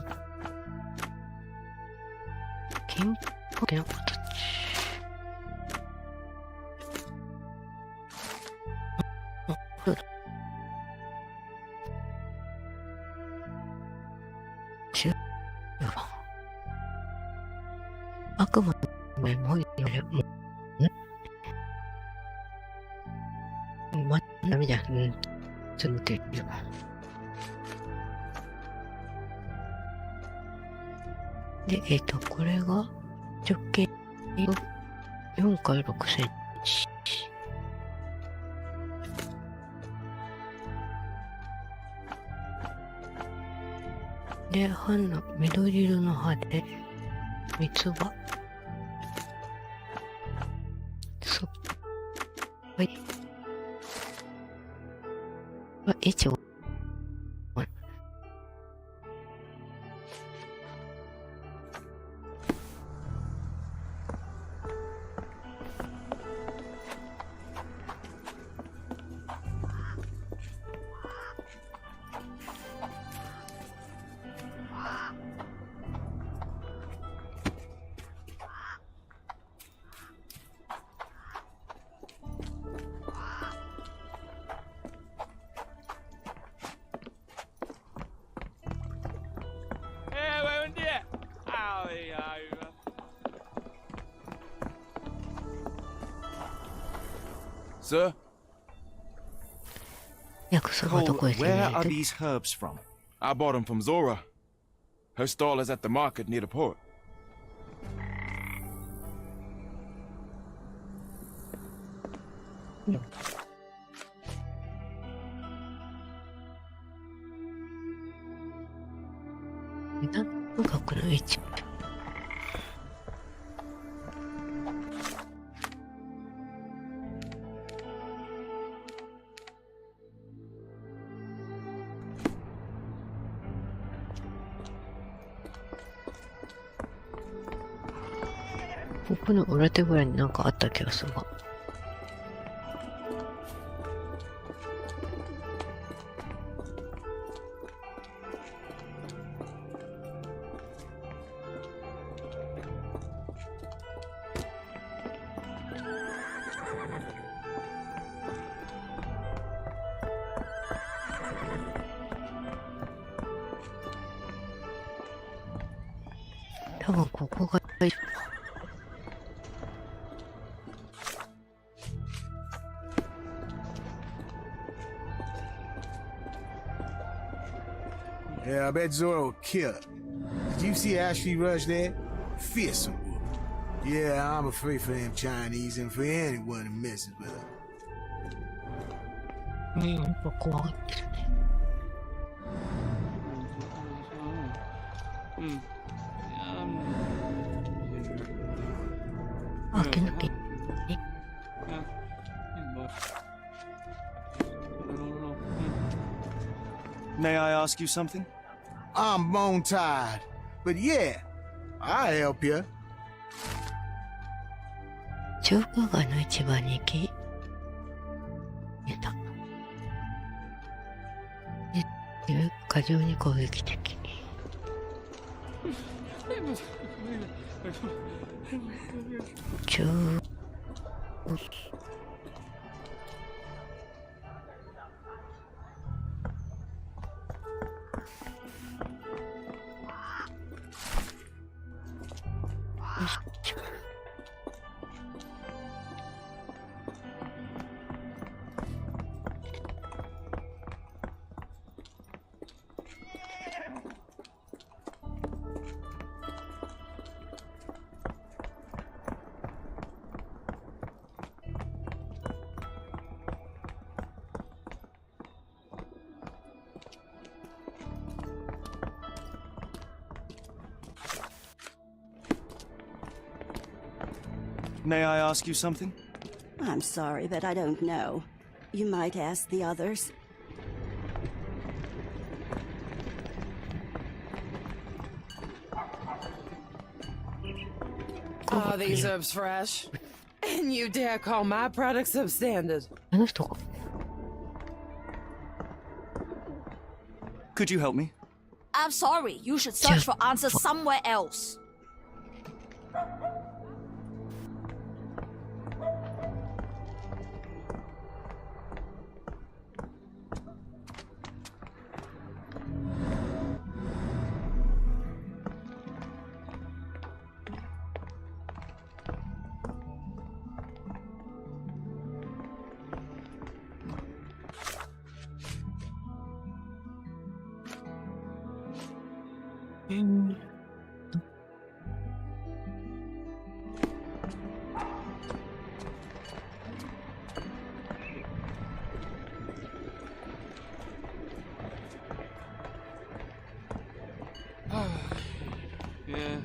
A: 金箔の形。これだ。10番。悪魔の目もよりも。ダメだ。ちょっと待って。で、これが直径4から6センチ。で、花、緑色の葉で、三つ葉。そう。はい。一応。
E: Sir?
B: Cole, where are these herbs from?
E: I bought them from Zora. Her stall is at the market near the port.
A: No. ここの裏手ぐらいになんかあった気がするが。多分ここが大丈夫。
C: Yeah, I bet Zora will kill her. Did you see how she rushed there? Fearsome woman. Yeah, I'm afraid for them Chinese and for anyone who messes with her.
A: なんか怖がってるね。あ、けなきゃ。
B: May I ask you something?
C: I'm bone tired, but yeah, I'll help you.
A: 中華街の市場に行き、出た。過剰に攻撃的。
B: May I ask you something?
F: I'm sorry, but I don't know. You might ask the others.
K: Are these herbs fresh? And you dare call my product substandard?
B: Could you help me?
J: I'm sorry, you should search for answers somewhere else.
M: Yeah.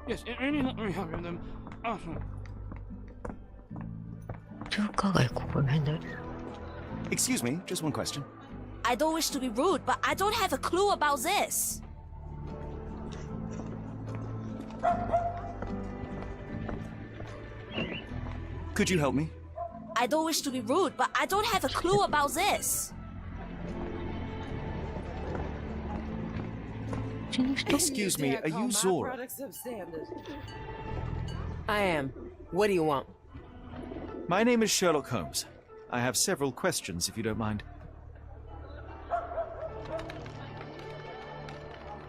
M: Yes, any let me have them. Awesome.
B: Excuse me, just one question.
J: I don't wish to be rude, but I don't have a clue about this.
B: Could you help me?
J: I don't wish to be rude, but I don't have a clue about this.
B: Excuse me, are you Zora?
K: I am. What do you want?
B: My name is Sherlock Holmes. I have several questions, if you don't mind.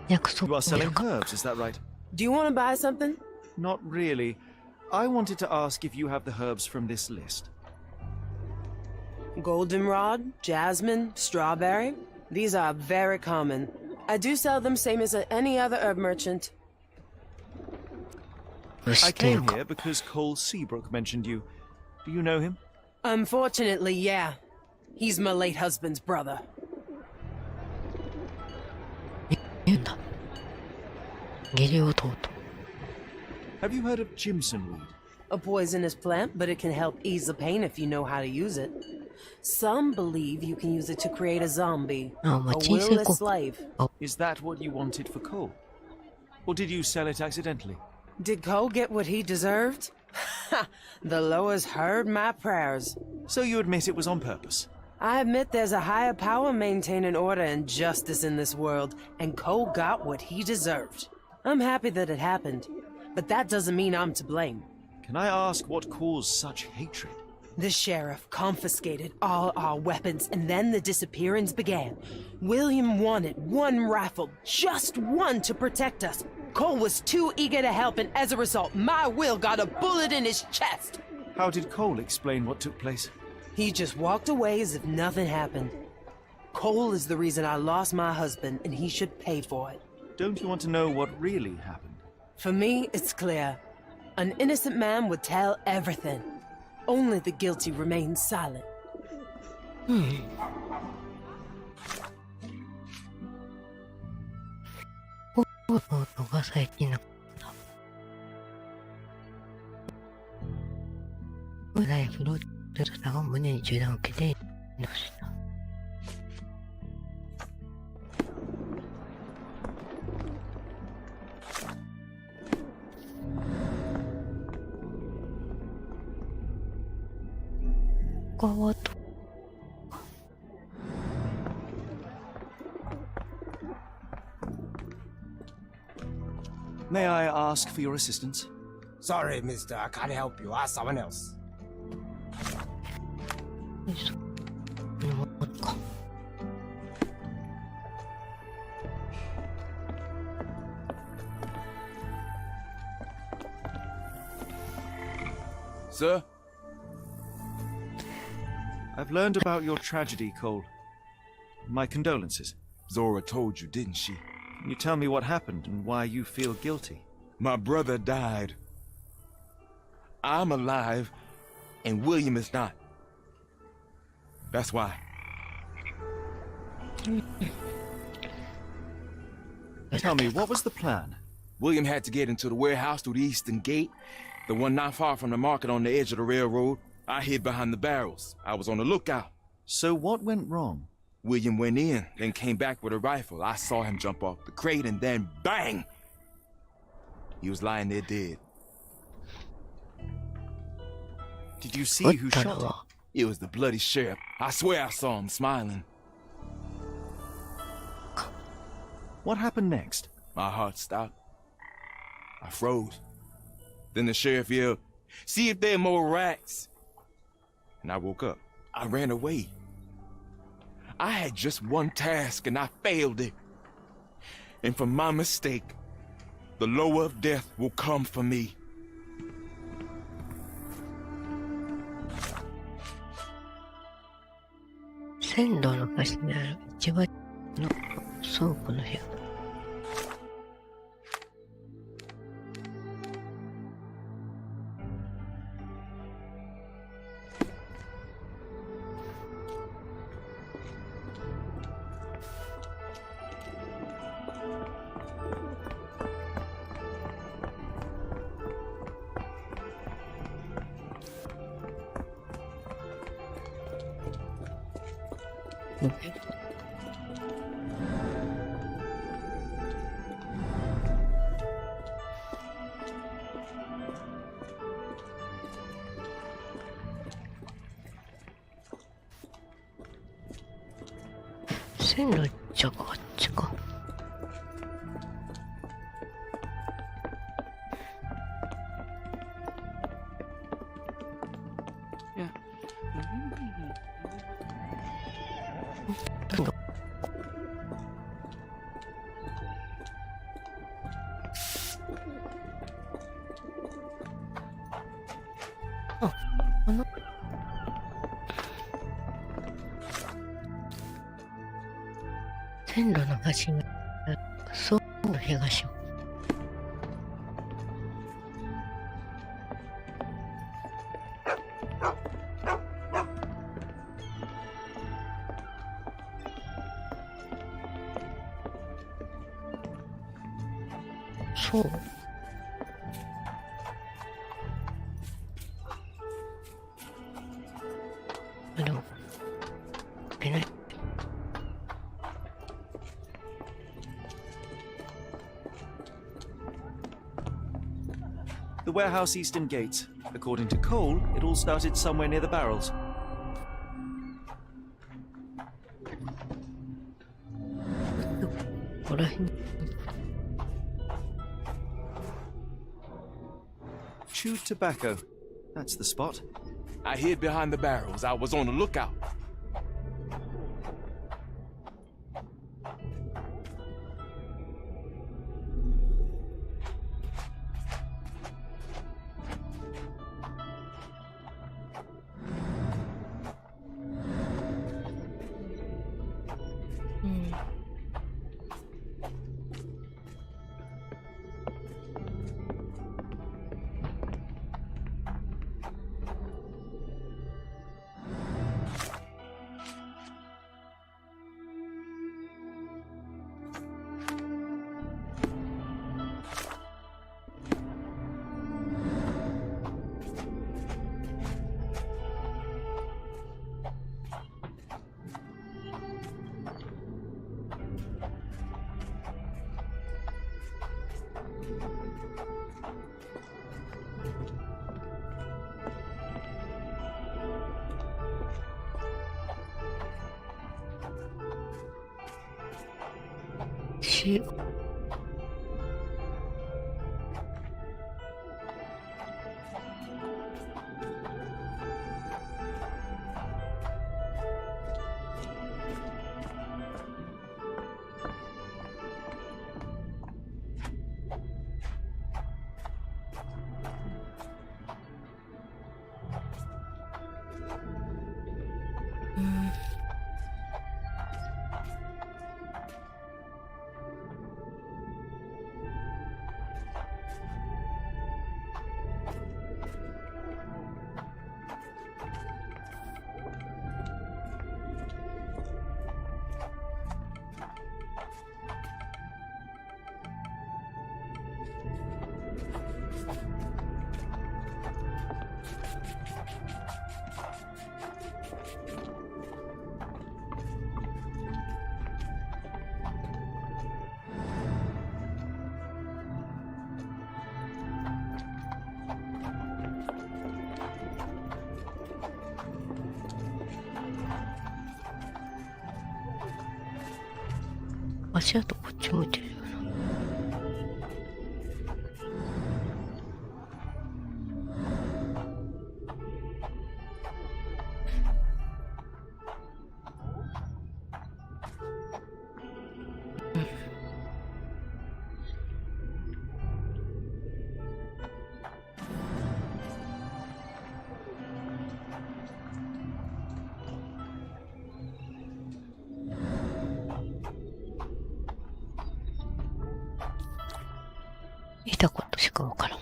B: You are selling herbs, is that right?
K: Do you want to buy something?
B: Not really. I wanted to ask if you have the herbs from this list.
K: Goldenrod, jasmine, strawberry. These are very common. I do sell them same as any other herb merchant.
B: I came here because Cole Seabrook mentioned you. Do you know him?
K: Unfortunately, yeah. He's my late husband's brother.
B: Have you heard of Jimson weed?
K: A poisonous plant, but it can help ease the pain if you know how to use it. Some believe you can use it to create a zombie, a willless slave.
B: Is that what you wanted for Cole? Or did you sell it accidentally?
K: Did Cole get what he deserved? Ha! The lowers heard my prayers.
B: So you admit it was on purpose?
K: I admit there's a higher power maintaining order and justice in this world, and Cole got what he deserved. I'm happy that it happened, but that doesn't mean I'm to blame.
B: Can I ask what caused such hatred?
K: The sheriff confiscated all our weapons, and then the disappearance began. William wanted one rifle, just one, to protect us. Cole was too eager to help, and as a result, my Will got a bullet in his chest.
B: How did Cole explain what took place?
K: He just walked away as if nothing happened. Cole is the reason I lost my husband, and he should pay for it.
B: Don't you want to know what really happened?
K: For me, it's clear. An innocent man would tell everything. Only the guilty remain silent.
B: May I ask for your assistance?
O: Sorry, mister, I can't help you. Ask someone else.
E: Sir?
B: I've learned about your tragedy, Cole. My condolences.
E: Zora told you, didn't she?
B: Can you tell me what happened and why you feel guilty?
E: My brother died. I'm alive, and William is not. That's why.
B: Tell me, what was the plan?
E: William had to get into the warehouse through the eastern gate, the one not far from the market on the edge of the railroad. I hid behind the barrels. I was on the lookout.
B: So what went wrong?
E: William went in, then came back with a rifle. I saw him jump off the crate, and then bang! He was lying there dead.
B: Did you see who shot him?
E: It was the bloody sheriff. I swear I saw him smiling.
B: What happened next?
E: My heart stopped. I froze. Then the sheriff yelled, "See if there are more rats." And I woke up. I ran away. I had just one task and I failed it. And for my mistake, the lower of death will come for me.
A: 線路の端にある市場の倉庫の部屋。線路じゃこっちか。なんだ。あ、あの。線路の端がそうの東。そうでもいけない。
B: The warehouse eastern gate. According to Cole, it all started somewhere near the barrels. Chewed tobacco. That's the spot.
E: I hid behind the barrels. I was on the lookout.
A: 足跡こっち向いてるよな。見たことしかわからん。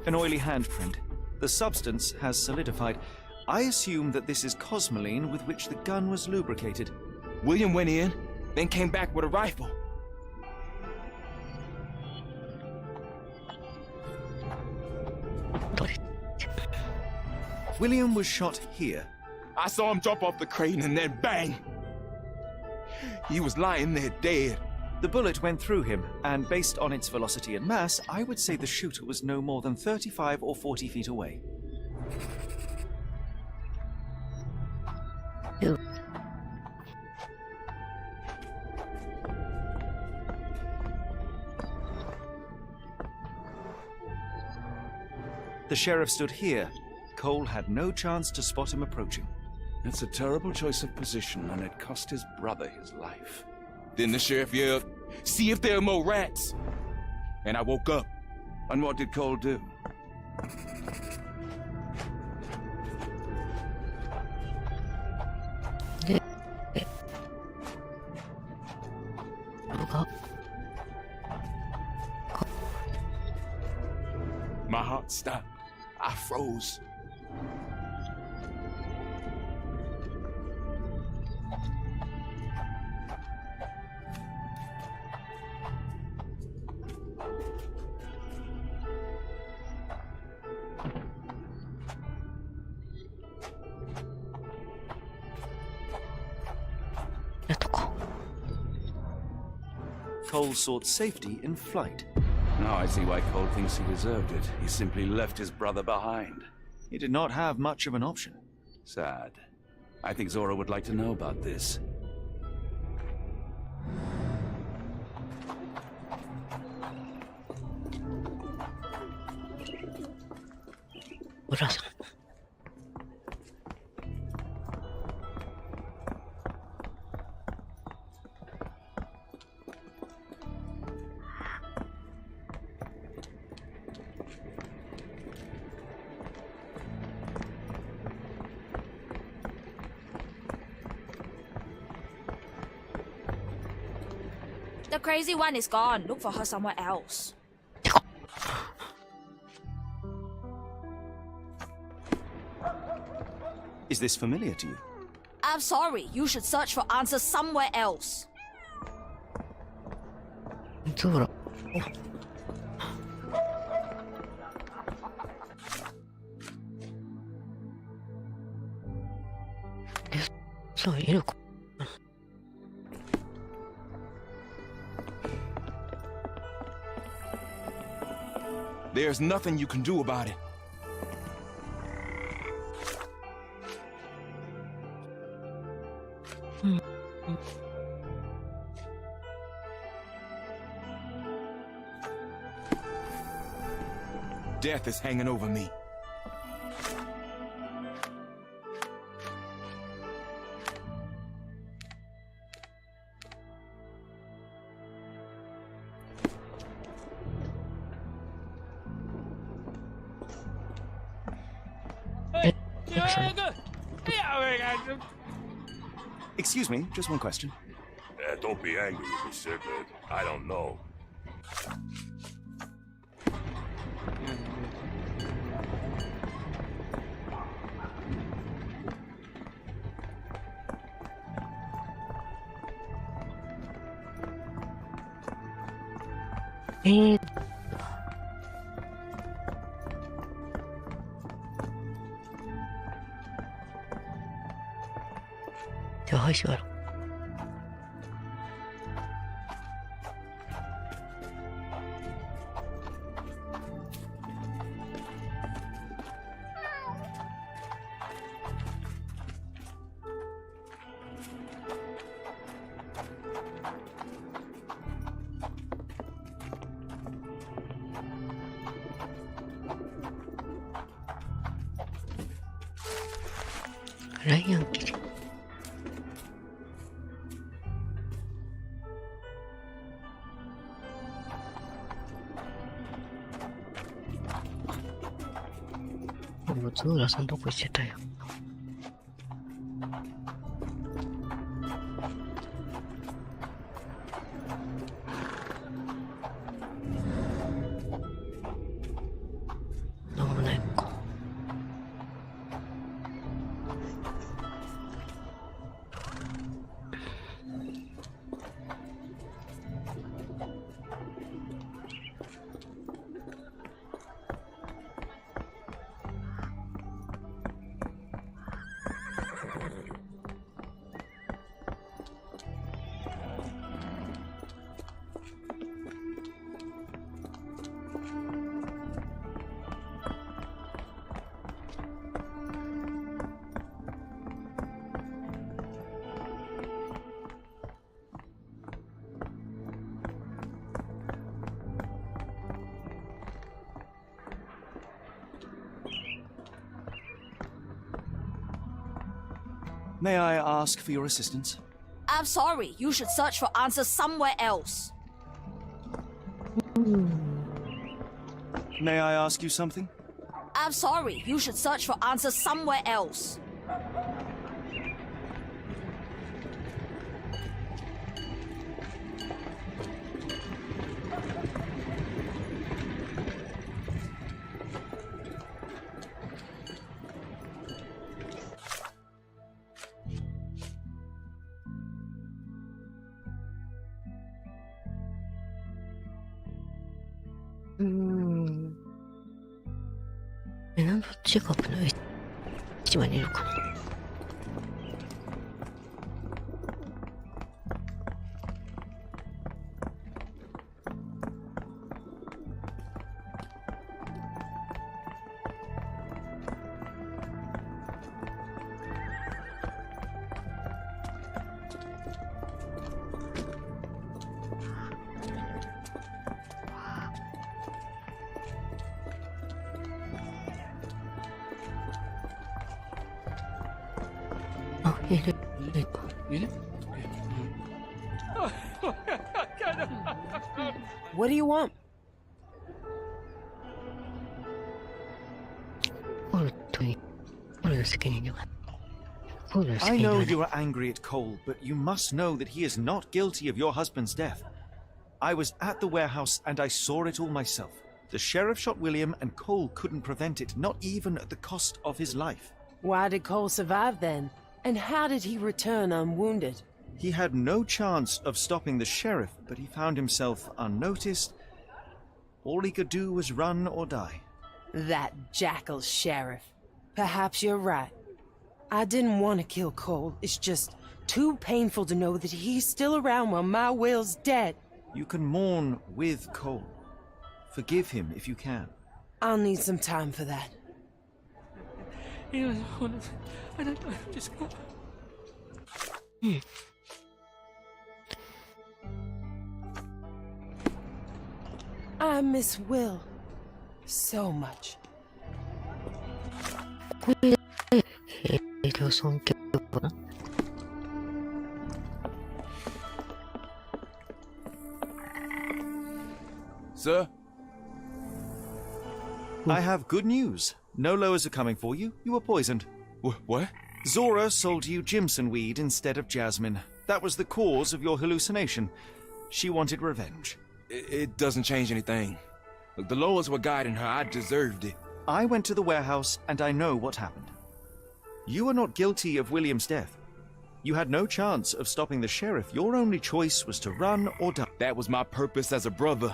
B: An oily handprint. The substance has solidified. I assume that this is cosmoline with which the gun was lubricated.
E: William went in, then came back with a rifle.
B: William was shot here.
E: I saw him jump off the crane and then bang! He was lying there dead.
B: The bullet went through him, and based on its velocity and mass, I would say the shooter was no more than 35 or 40 feet away. The sheriff stood here. Cole had no chance to spot him approaching.
D: It's a terrible choice of position, and it cost his brother his life.
E: Then the sheriff yelled, "See if there are more rats!" And I woke up.
D: And what did Cole do?
E: My heart stopped. I froze.
B: Cole sought safety in flight.
D: Now I see why Cole thinks he deserved it. He simply left his brother behind.
B: He did not have much of an option.
D: Sad. I think Zora would like to know about this.
J: The crazy one is gone. Look for her somewhere else.
B: Is this familiar to you?
J: I'm sorry. You should search for answers somewhere else.
A: Zora. So, you look.
E: There's nothing you can do about it. Death is hanging over me.
B: Excuse me, just one question.
N: Don't be angry with me, sir, but I don't know.
A: Eh. じゃあ、はい、しわろ。ライアンキリ。松浦さんどこ行ってたよ。なんもないか。
B: May I ask for your assistance?
J: I'm sorry. You should search for answers somewhere else.
B: May I ask you something?
J: I'm sorry. You should search for answers somewhere else.
A: なんど近くの市場にいるかな。いる。
K: What do you want?
A: ポールといい。ポールの責任では。ポールの
B: I
A: 責任で
B: know
A: はない。
B: you are angry at Cole, but you must know that he is not guilty of your husband's death. I was at the warehouse and I saw it all myself. The sheriff shot William and Cole couldn't prevent it, not even at the cost of his life.
K: Why did Cole survive then? And how did he return unwounded?
B: He had no chance of stopping the sheriff, but he found himself unnoticed. All he could do was run or die.
K: That jackal sheriff. Perhaps you're right. I didn't want to kill Cole. It's just too painful to know that he's still around while my Will's dead.
B: You can mourn with Cole. Forgive him if you can.
K: I'll need some time for that.
M: I don't know. Just go.
K: I miss Will so much.
A: これで、尊敬かな。
E: Sir?
B: I have good news. No lowers are coming for you. You were poisoned.
E: What?
B: Zora sold you Jimson weed instead of jasmine. That was the cause of your hallucination. She wanted revenge.
E: It doesn't change anything. Look, the laws were guiding her. I deserved it.
B: I went to the warehouse and I know what happened. You are not guilty of William's death. You had no chance of stopping the sheriff. Your only choice was to run or die.
E: That was my purpose as a brother.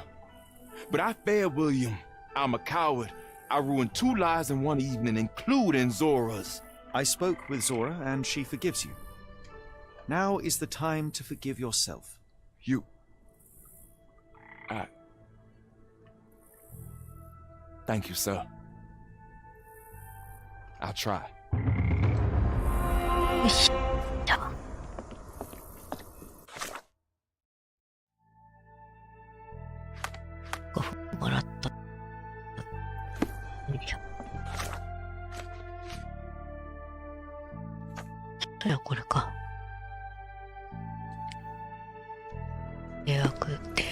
E: But I failed William. I'm a coward. I ruined 2 lives in one evening, including Zora's.
B: I spoke with Zora and she forgives you. Now is the time to forgive yourself.
E: Thank you, sir. I'll try.
A: よし。5分もらった。よいしょ。そりゃこれか。停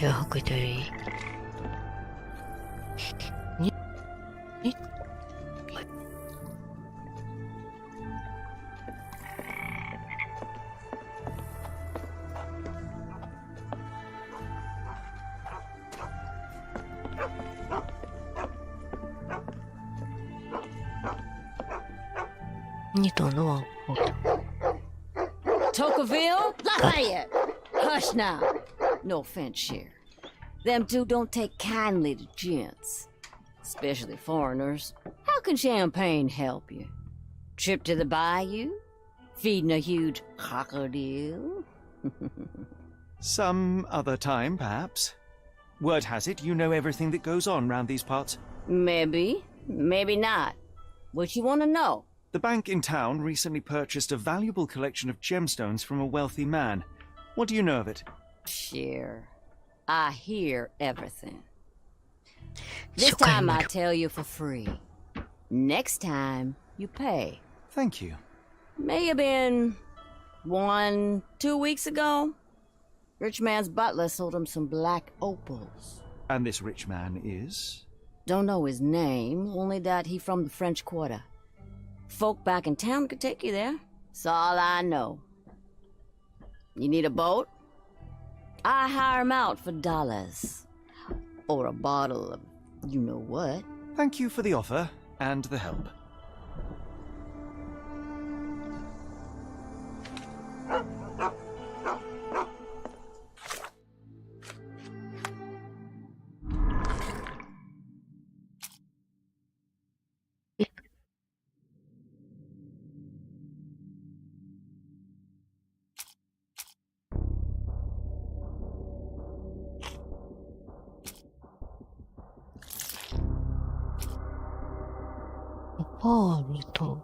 A: 泊というより。2頭のワンコート。
P: Tocqueville? Lafayette! Hush now. No offense, Sheriff. Them two don't take kindly to gents, especially foreigners. How can champagne help you? Trip to the bayou? Feeding a huge crocodile?
B: Some other time, perhaps. Word has it you know everything that goes on round these parts.
P: Maybe, maybe not. What you want to know?
B: The bank in town recently purchased a valuable collection of gemstones from a wealthy man. What do you know of it?
P: Sure. I hear everything. This time I tell you for free. Next time, you pay.
B: Thank you.
P: May have been 1-2 weeks ago. Rich man's butler sold him some black opals.
B: And this rich man is?
P: Don't know his name, only that he from the French Quarter. Folk back in town could take you there. That's all I know. You need a boat? I hire him out for dollars. Or a bottle of you-know-what.
B: Thank you for the offer and the help.
A: パールと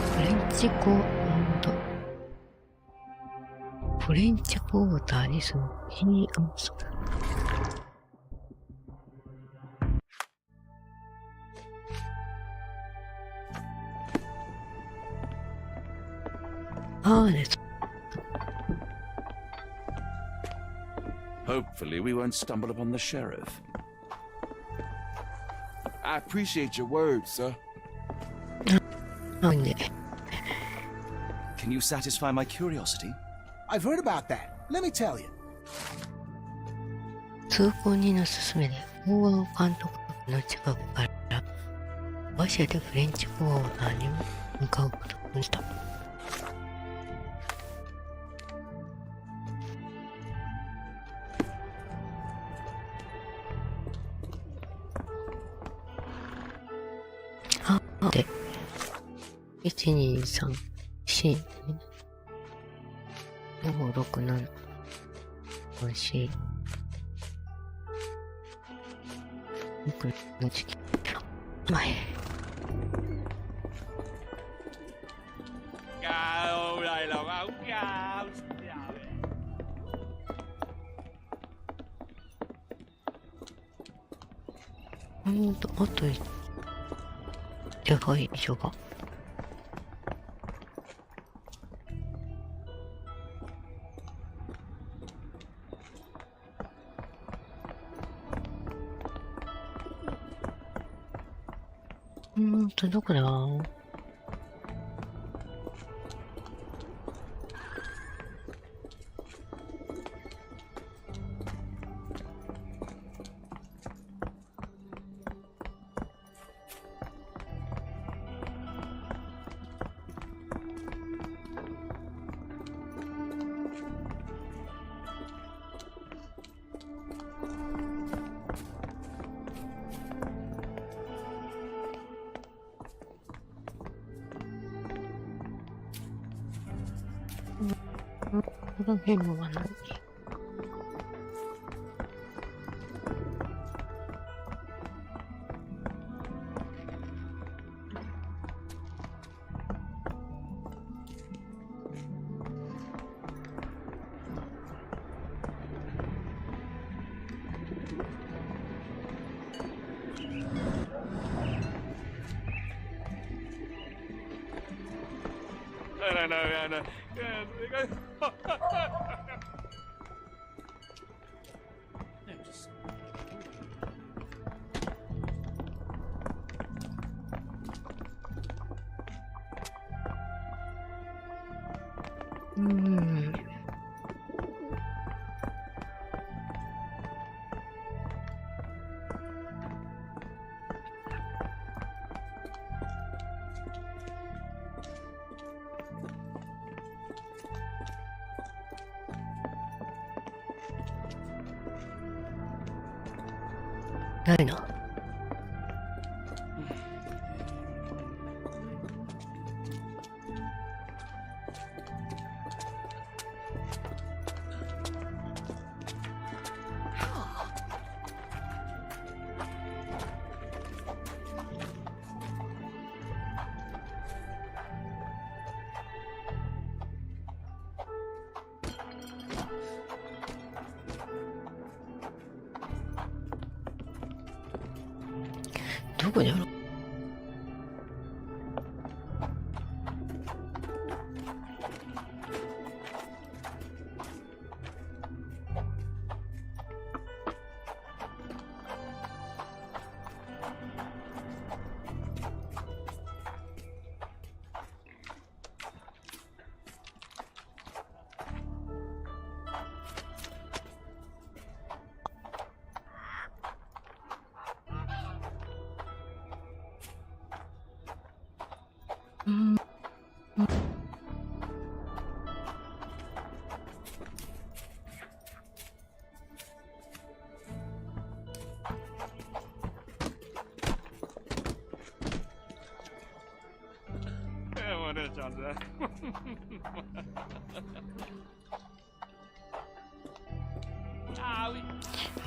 A: フレンチクォーターに住む
D: Hopefully we won't stumble upon the sheriff.
E: I appreciate your words, sir.
B: Can you satisfy my curiosity?
C: I've heard about that. Let me tell you.
A: 通行人の勧めで法案監督の近くから馬車でフレンチクォーターに向かうことにした。で、1、2、3、4、5、6、7、4、6、7、前。
H: Cao này là áo cao.
A: あと、手配書が。とどこだ？この辺は何？ないな。どこにある？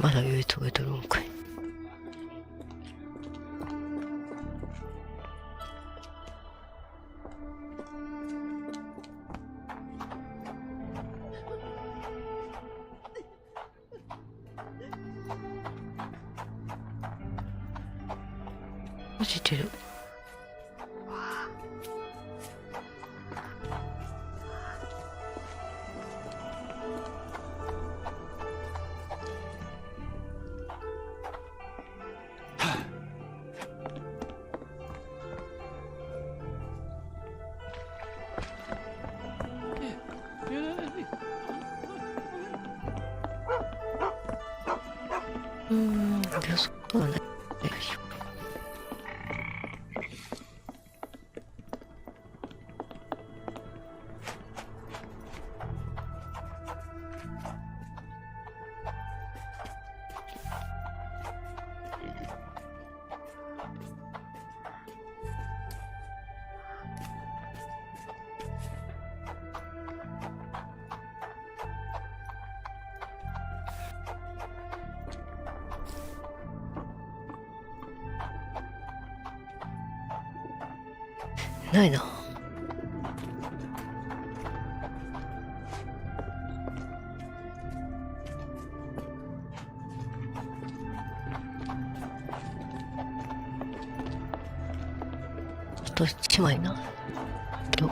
A: まだ言うとけとるんかい。落ちてる。そうだね。ないな。あと1枚な。と。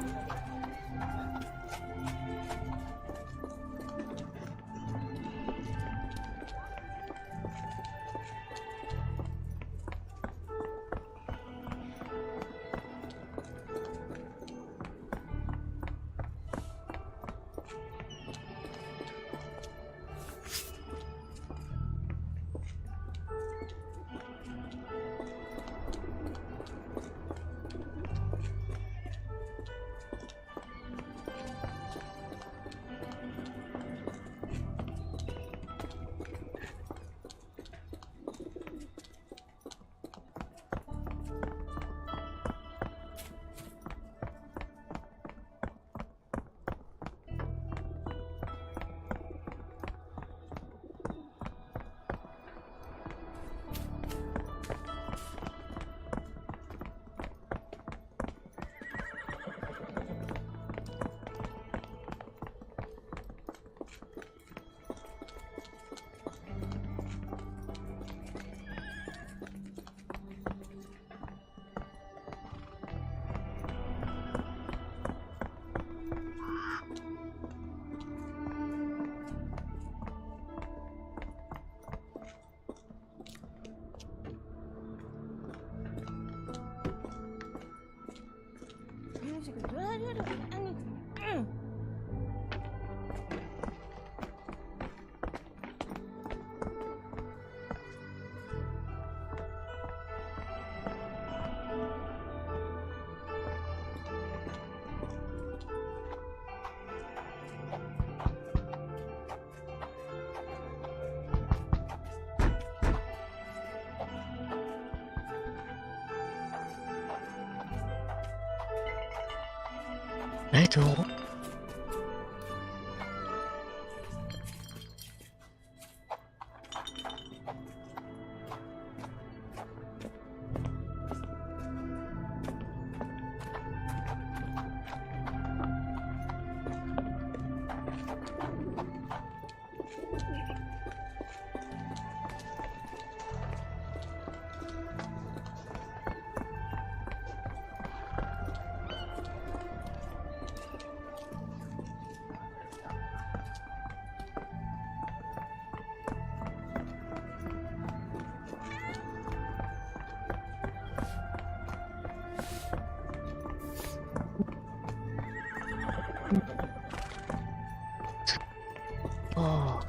A: ないぞ。ああ。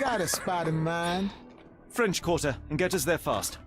C: Got a spot in mind.
B: French Quarter, and get us there fast.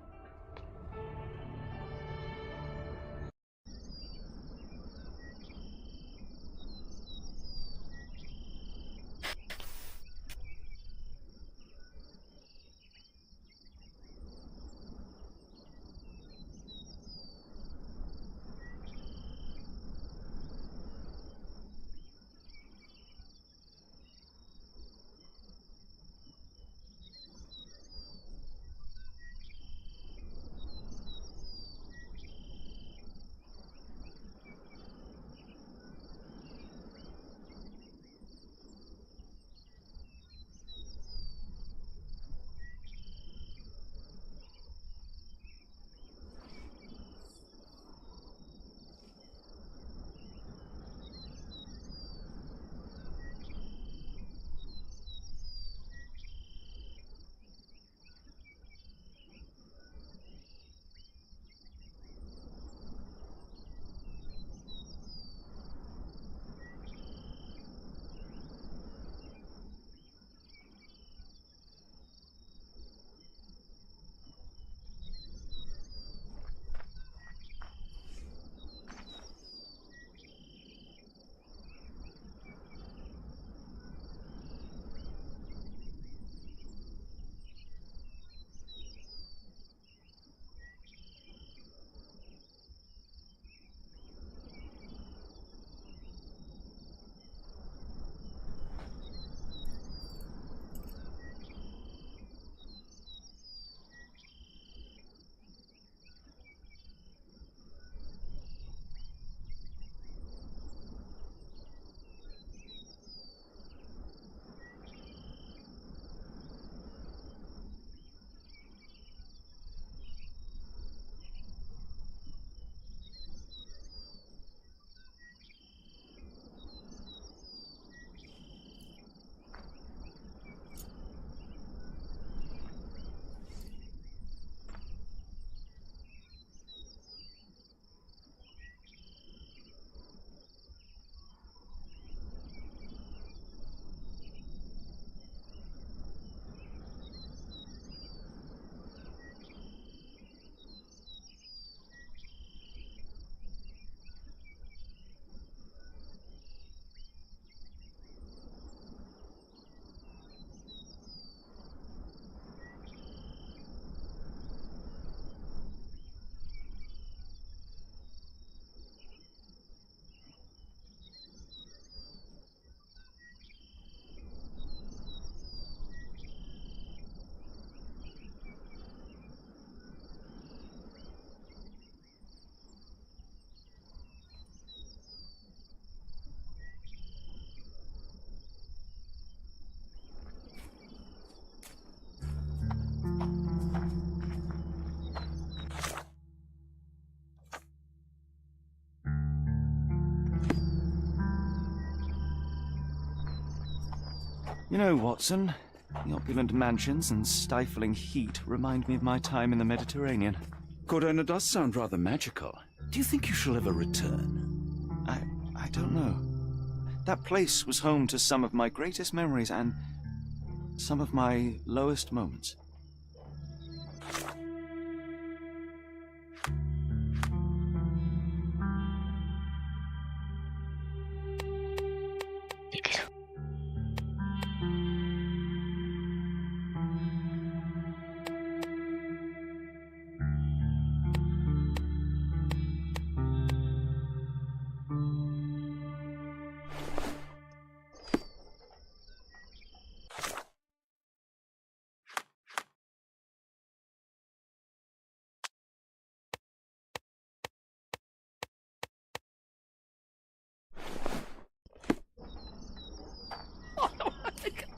B: You know, Watson, the opulent mansions and stifling heat remind me of my time in the Mediterranean.
D: Corona does sound rather magical. Do you think you shall ever return?
B: I don't know. That place was home to some of my greatest memories and some of my lowest moments.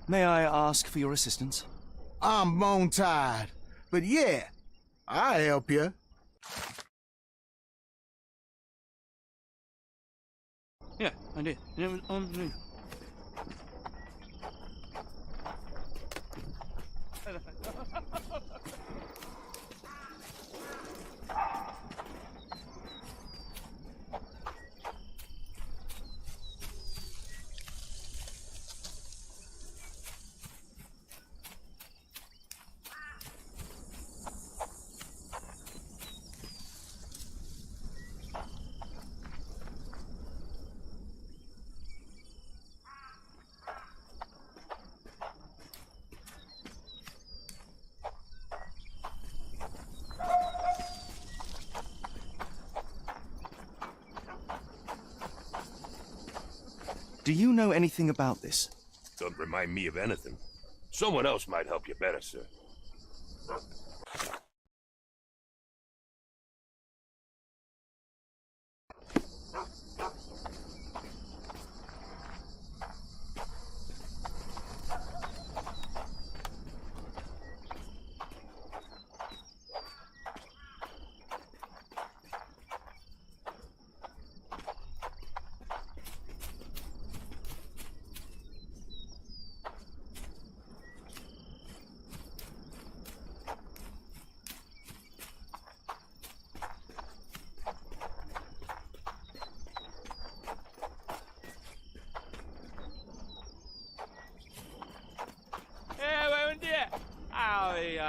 B: May I ask for your assistance?
C: I'm bone tired. But yeah, I'll help you.
M: Yeah, I did. And it was on me.
B: Do you know anything about this?
N: Don't remind me of anything. Someone else might help you better, sir.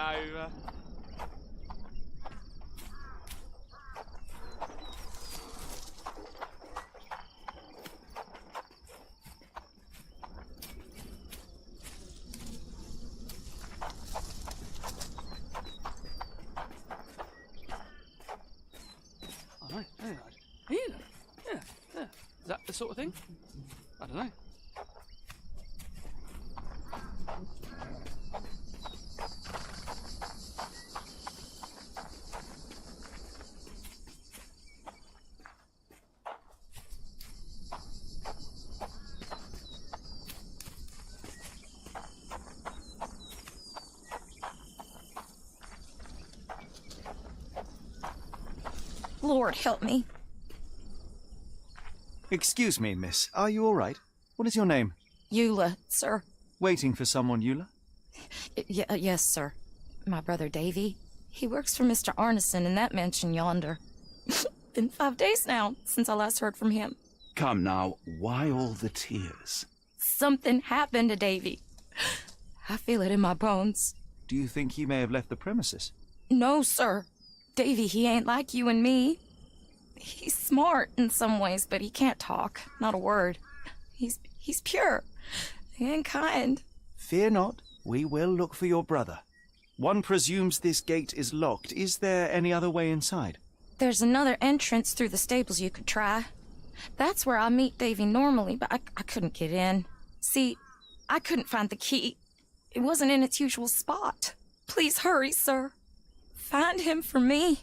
M: Over. Oh, no, yeah. Is that the sort of thing? I don't know.
J: Lord help me.
B: Excuse me, miss. Are you all right? What is your name?
J: Eula, sir.
B: Waiting for someone, Eula?
J: Yes, sir. My brother Davy. He works for Mr. Arneson in that mansion yonder. Been 5 days now since I last heard from him.
D: Come now, why all the tears?
J: Something happened to Davy. I feel it in my bones.
B: Do you think he may have left the premises?
J: No, sir. Davy, he ain't like you and me. He's smart in some ways, but he can't talk. Not a word. He's pure and kind.
B: Fear not. We will look for your brother. One presumes this gate is locked. Is there any other way inside?
J: There's another entrance through the stables you could try. That's where I meet Davy normally, but I couldn't get in. See, I couldn't find the key. It wasn't in its usual spot. Please hurry, sir. Find him for me.